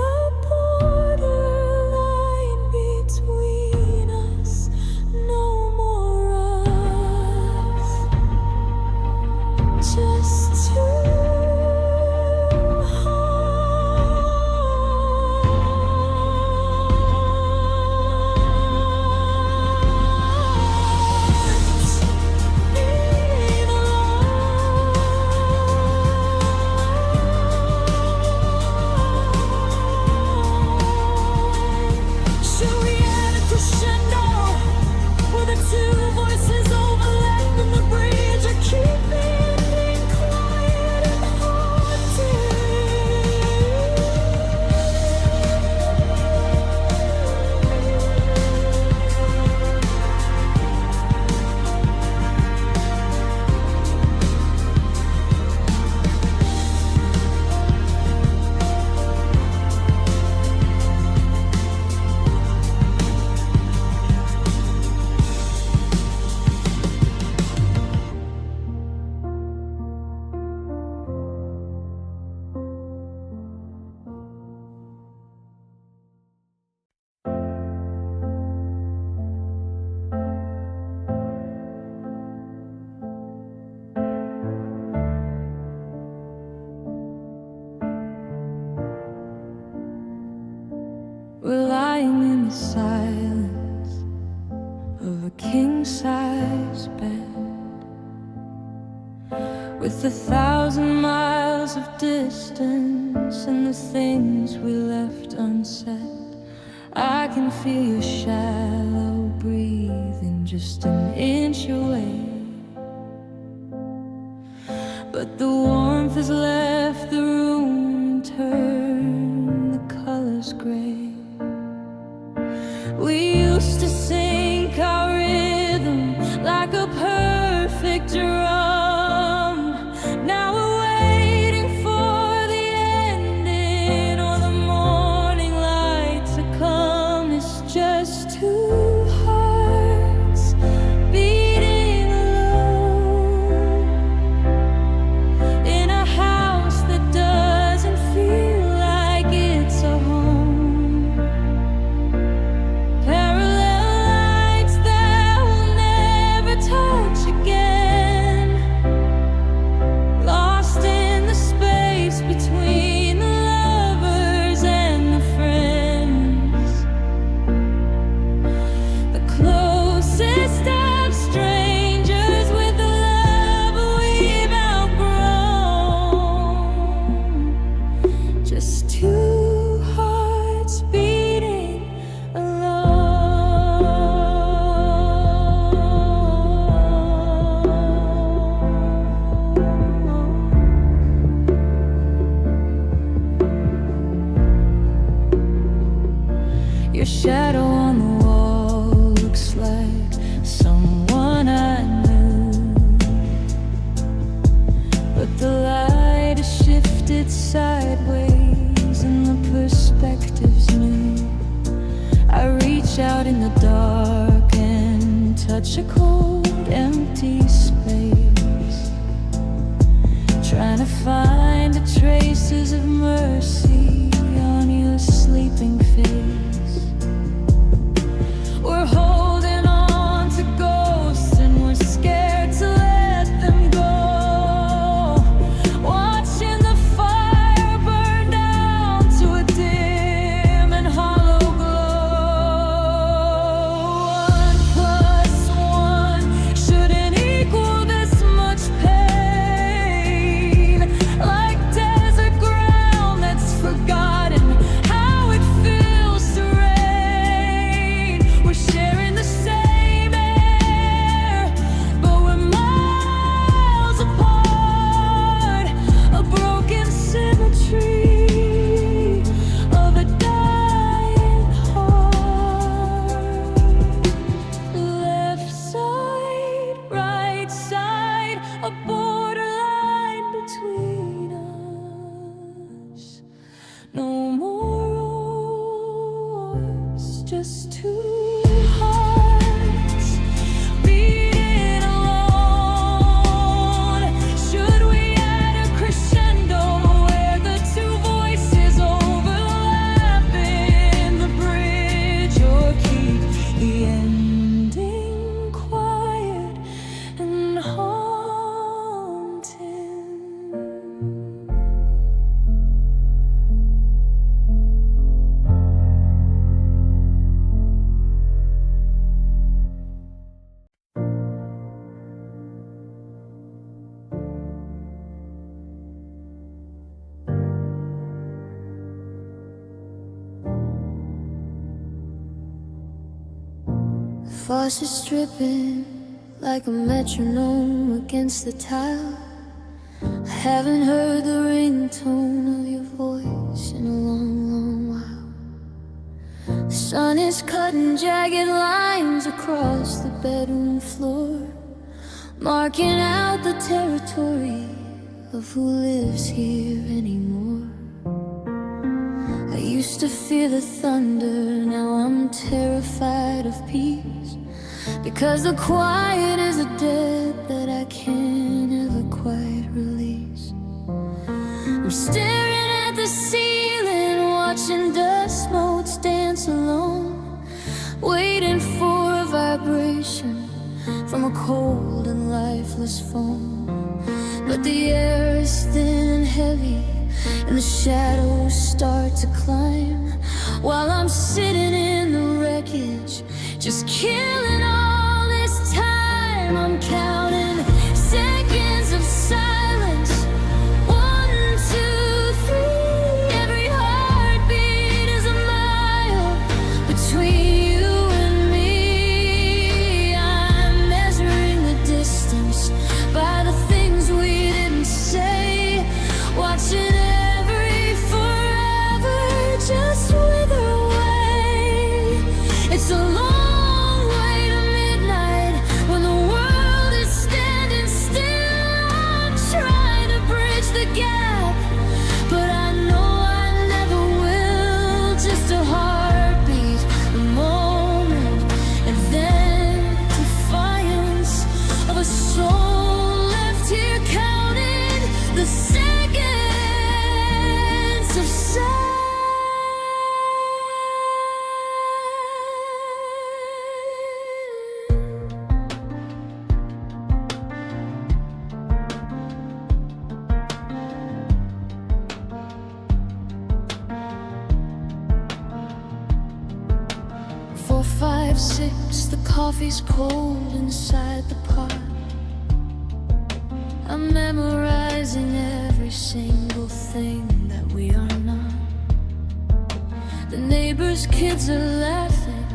borderline between us. No more silence of a king-size bed, with 1,000 miles of distance and the things we left unsaid. I can feel your shallow breathing just an inch away, but the warmth has left the room and turned the colors gray. We used to sync our rhythm like a perfect drum. Now we're waiting for the ending or the morning light to come. It's just two hearts beating alone in a house that doesn't feel like it's a home. Parallel lines that will never touch again, lost in the space between the lovers and the friends, the closest of strangers with the love we've outgrown. Just two hearts beating alone. Your shadow on the wall looks like someone I knew, but the light has shifted sideways and the perspective's new. I reach out in the dark and touch a cold, empty space, trying to find the traces of mercy on your sleeping face. We're holding on to ghosts and we're scared to let them go, watching the fire burn down to a dim and hollow glow. 1 + 1 shouldn't equal this much pain, like desert ground that's forgotten how it feels to rain. We're sharing the same air, but we're miles apart, a broken symmetry of a dying heart. Left side, right side, a borderline between us. No more wars, just two hearts beating alone. Should we add a crescendo where the two voices overlap in the bridge, or keep the ending quiet and haunting? Faucet's dripping like a metronome against the tile. I haven't heard the ringtone of your voice in a long, long while. The sun is cutting jagged lines across the bedroom floor, marking out the territory of who lives here anymore. I used to fear the thunder, now I'm terrified of peace, because the quiet is a debt that I can't ever quite release. I'm staring at the ceiling, watching dust motes dance alone, waiting for a vibration from a cold and lifeless foam. But the air is thin and heavy, and the shadows start to climb, while I'm sitting in the wreckage, just killing all this time. I'm counting seconds of silence. 1, 2, 3. Every heartbeat is a mile between you and me. I'm measuring the distance by the things we didn't say, watching every forever just wither away. It's a long way to midnight when the world is standing still. I'm trying to bridge the gap, but I know I never will. Just a heartbeat, a moment, and then defiance of a soul left here counting the seconds of silence. 4, 5, 6, the coffee's cold inside the pot. I'm memorizing every single thing that we are not. The neighbors' kids are laughing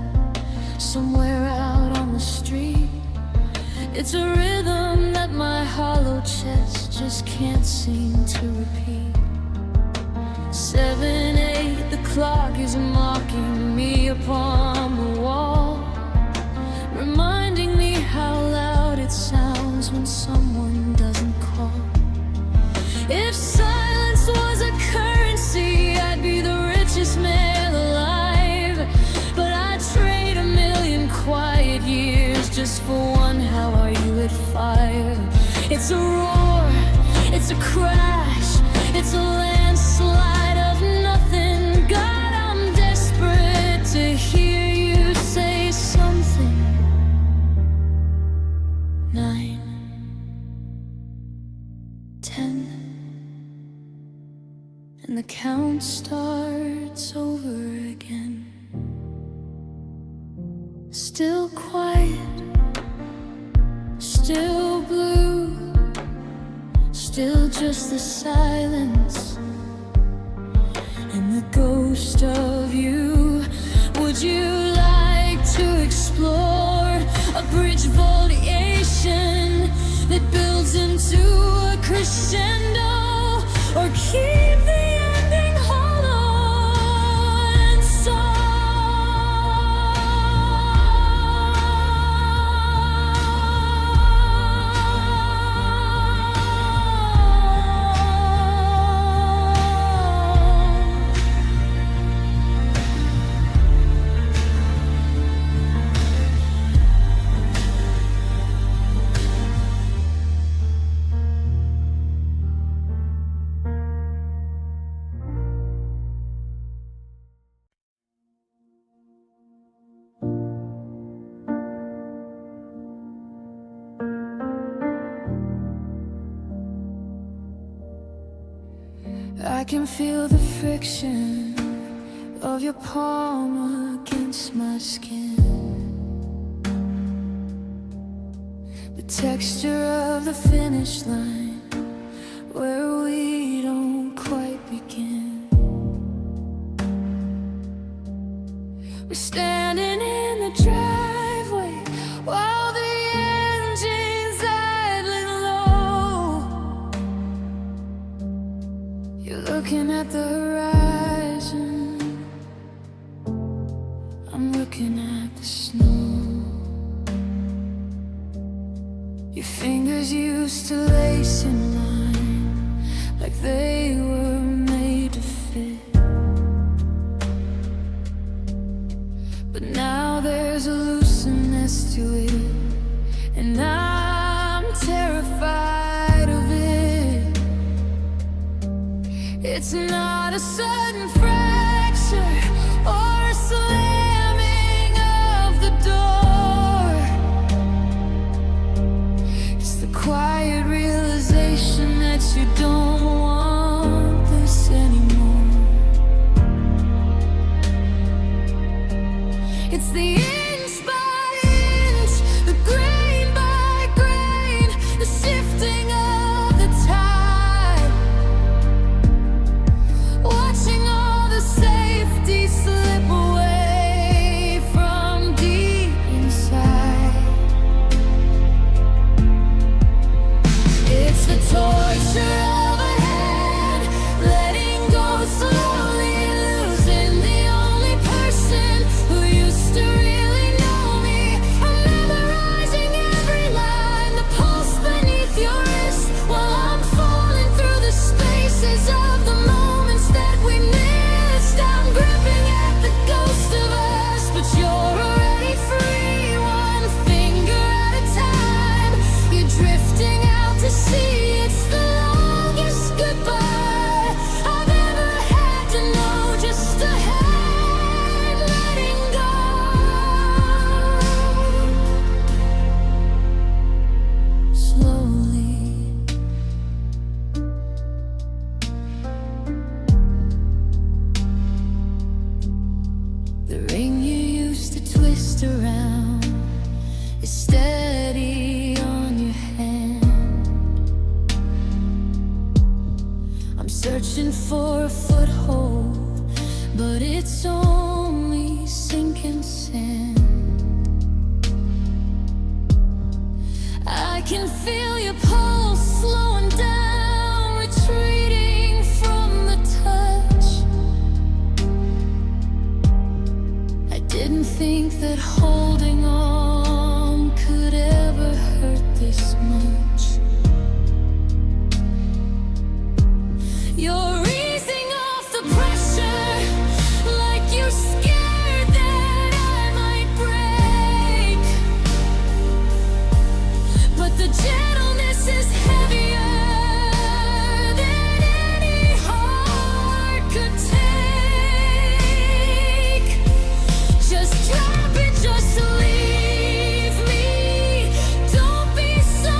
somewhere out on the street. It's a rhythm that my hollow chest just can't seem to repeat. 7, 8, the clock is mocking me upon the wall, reminding me how loud it sounds when someone doesn't call. If silence was a currency, I'd be the richest man alive, but I'd trade a million quiet years just for one "how are you" at 5. It's a roar, it's a crash, it's a landslide of nothing. God, I'm desperate to hear you say something. 9, 10, and the count starts over again. Still quiet, still blue, still just the silence and the ghost of you. Would you like to explore a bridge variation that builds into a crescendo, or keep the ending hollow and I can feel the friction of your palm against my skin, the texture of the finish line where we don't quite begin. We're standing in the driveway while the engine's idling low. You're looking at the horizon, I'm looking at the snow. Your fingers used to lace in mine like they were made to fit, but now there's a looseness to it, and I'm terrified of it. It's not a sudden fracture or a slamming of the door. It's the quiet realization that you don't want this searching for a foothold, but it's only sinking sand. I can feel your pulse slowing down, retreating from the touch. I didn't think that holding on could ever hurt this much. You're easing off the pressure, like you're scared that I might break. But the gentleness is heavier than any heart could take. Just drop it, just leave me. Don't be so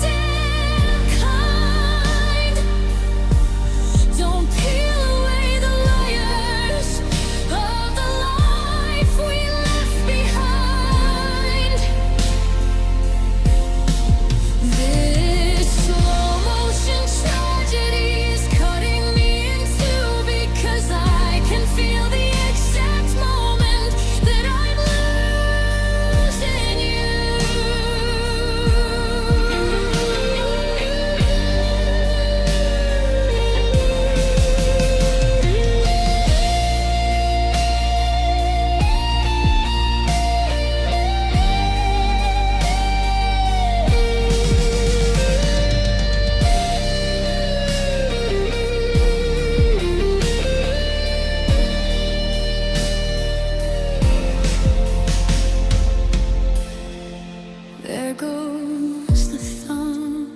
damn kind. Don't peel away the layers of the life we left behind. This slow motion tragedy is cutting me in two, because I can feel the exact moment that I'm losing you. There goes the thumb,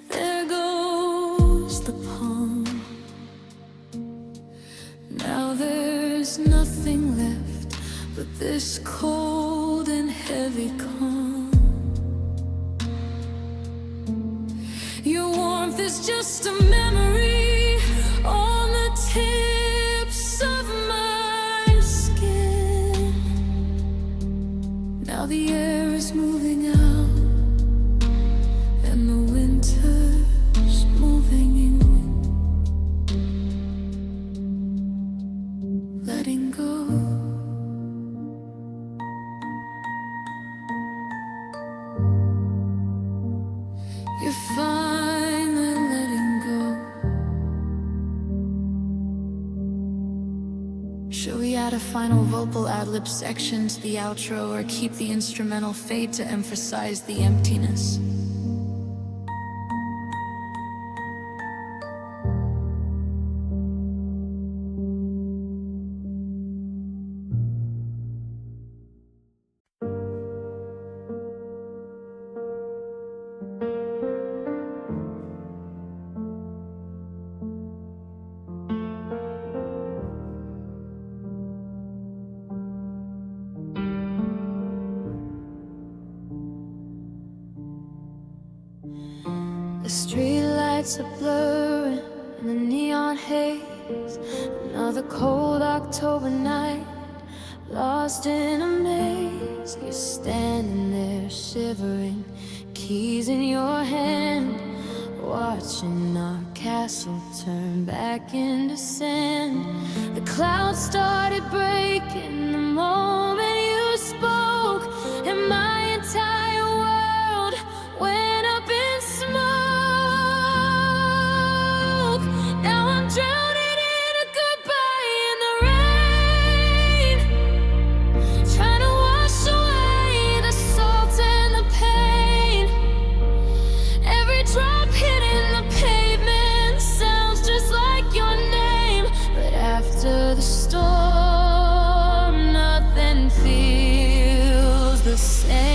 there goes the palm. Now there's nothing left but this cold and heavy calm. Your warmth is just a memory on the tips of my skin. Now the air is moving out, and the winter's moving in. Letting go. You're finally letting go. Should we add a final vocal ad-lib section to the outro, or keep the instrumental fade to emphasize the emptiness? The streetlights are blurring in the neon haze. Another cold October night, lost in a maze. You're standing there shivering, keys in your hand, watching our castle turn back into sand. The clouds started breaking the moment you spoke, and my entire world went up in smoke. Now I'm drowning in a goodbye in the rain, trying to wash away the salt and the pain. Every drop hitting the pavement sounds just like your name. But after the storm, nothing feels the same.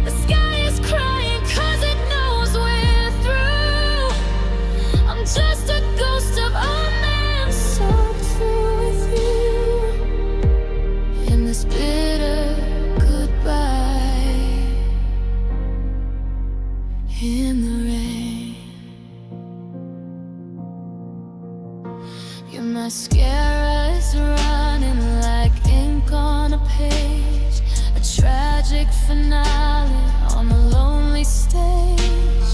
The sky is crying 'cause it knows we're through. I'm just a ghost of a man soaked through with you in this bitter goodbye in the rain. Your mascara is running like ink on a page, a tragic finale on a lonely stage.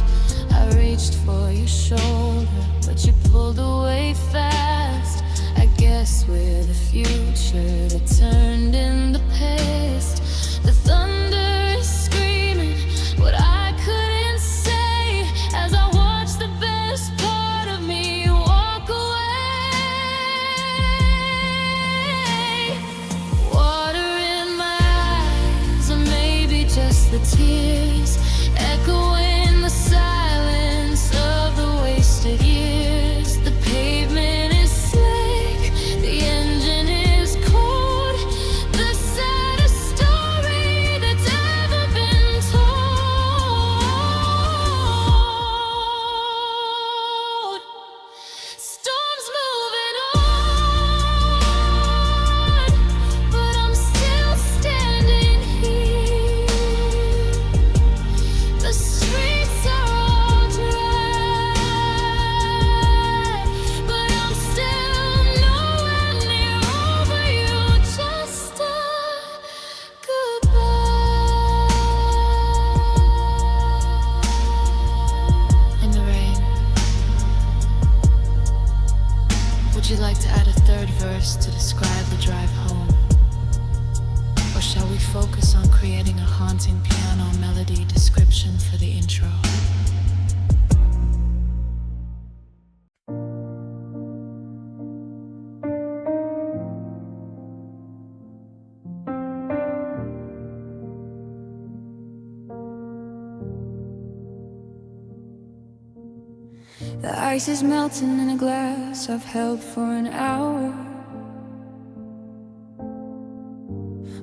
The ice is melting in a glass I've held for an hour.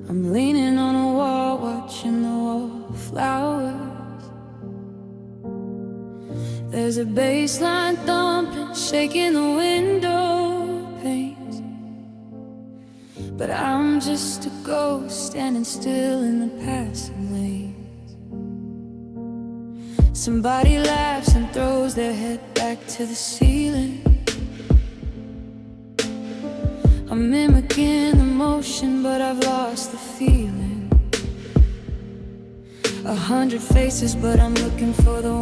I'm leaning on a wall, watching the wallflowers. There's a bass line thumping, shaking the window panes. But I'm just a ghost standing still in the passing lanes. Somebody laughs and throws their head back to the ceiling. I'm mimicking the motion, but I've lost the feeling. 100 faces, but I'm looking for the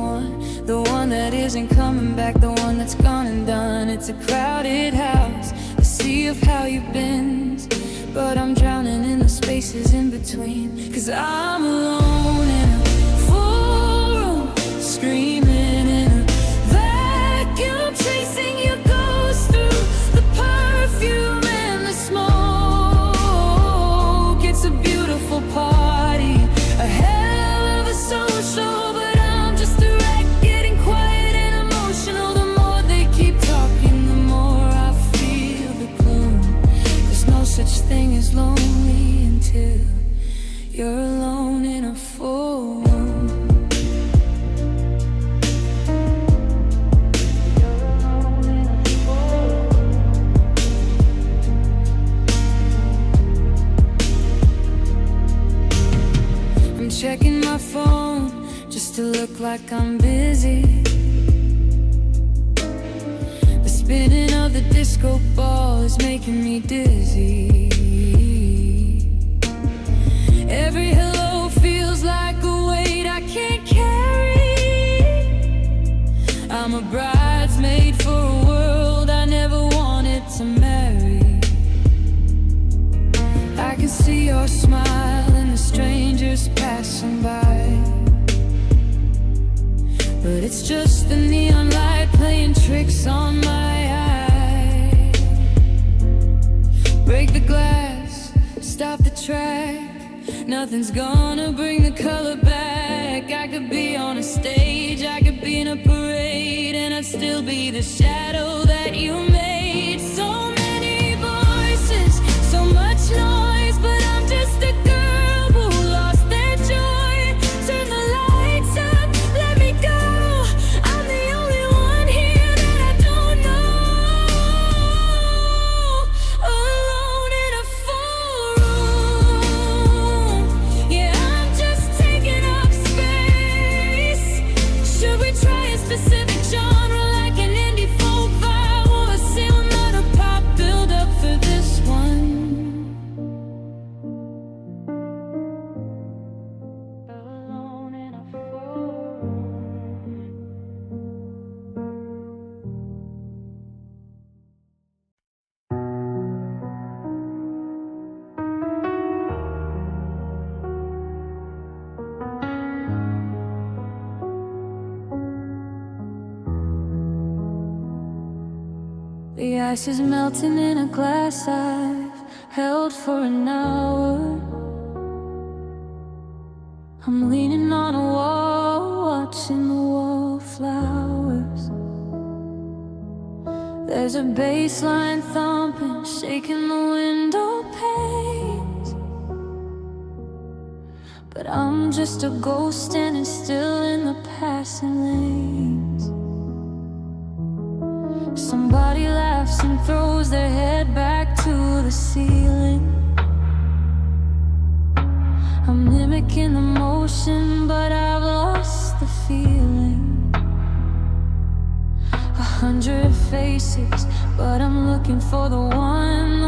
one that isn't coming back, the one that's gone and done. It's a crowded house, a sea of how you've been, but I'm drowning in the spaces in between. 'Cause I'm alone in a full room, screaming in a vacuum, chasing your ghost through the perfume and the smoke. It's a beautiful party, a hell of a social, but I'm just a wreck, getting quiet and emotional. The more they keep talking, the more I feel the gloom. There's no such thing as lonely until you're alone in a full room. Checking my phone just to look like I'm busy. The spinning of the disco ball is making me dizzy. Every hello feels like a weight I can't carry. I'm a bridesmaid for a world I never wanted to marry. I can see your smile and the strangers passing by, but it's just the neon light playing tricks on my eye. Break the glass, stop the track, nothing's gonna bring the color back. I could be on a stage, I could be in a parade, and I'd still be the shadow that you made. So many voices, so much noise, but I'm just a girl who lost their joy. Turn the lights up, let me go. I'm the only one here that I don't know. Alone in a full room. Yeah, I'm just taking up space. Should we try a specific genre like an indie folk vibe, or a cinema pop build up for this one? Alone in a full room. The ice is melting in a glass I've held for an hour. I'm leaning on a wall, watching the wallflowers. There's a bass line thumping, shaking the window panes. But I'm just a ghost standing still in the passing lanes. Somebody laughs and throws their head back to the ceiling. I'm mimicking the motion, but I've lost the feeling. 100 faces, but I'm looking for the one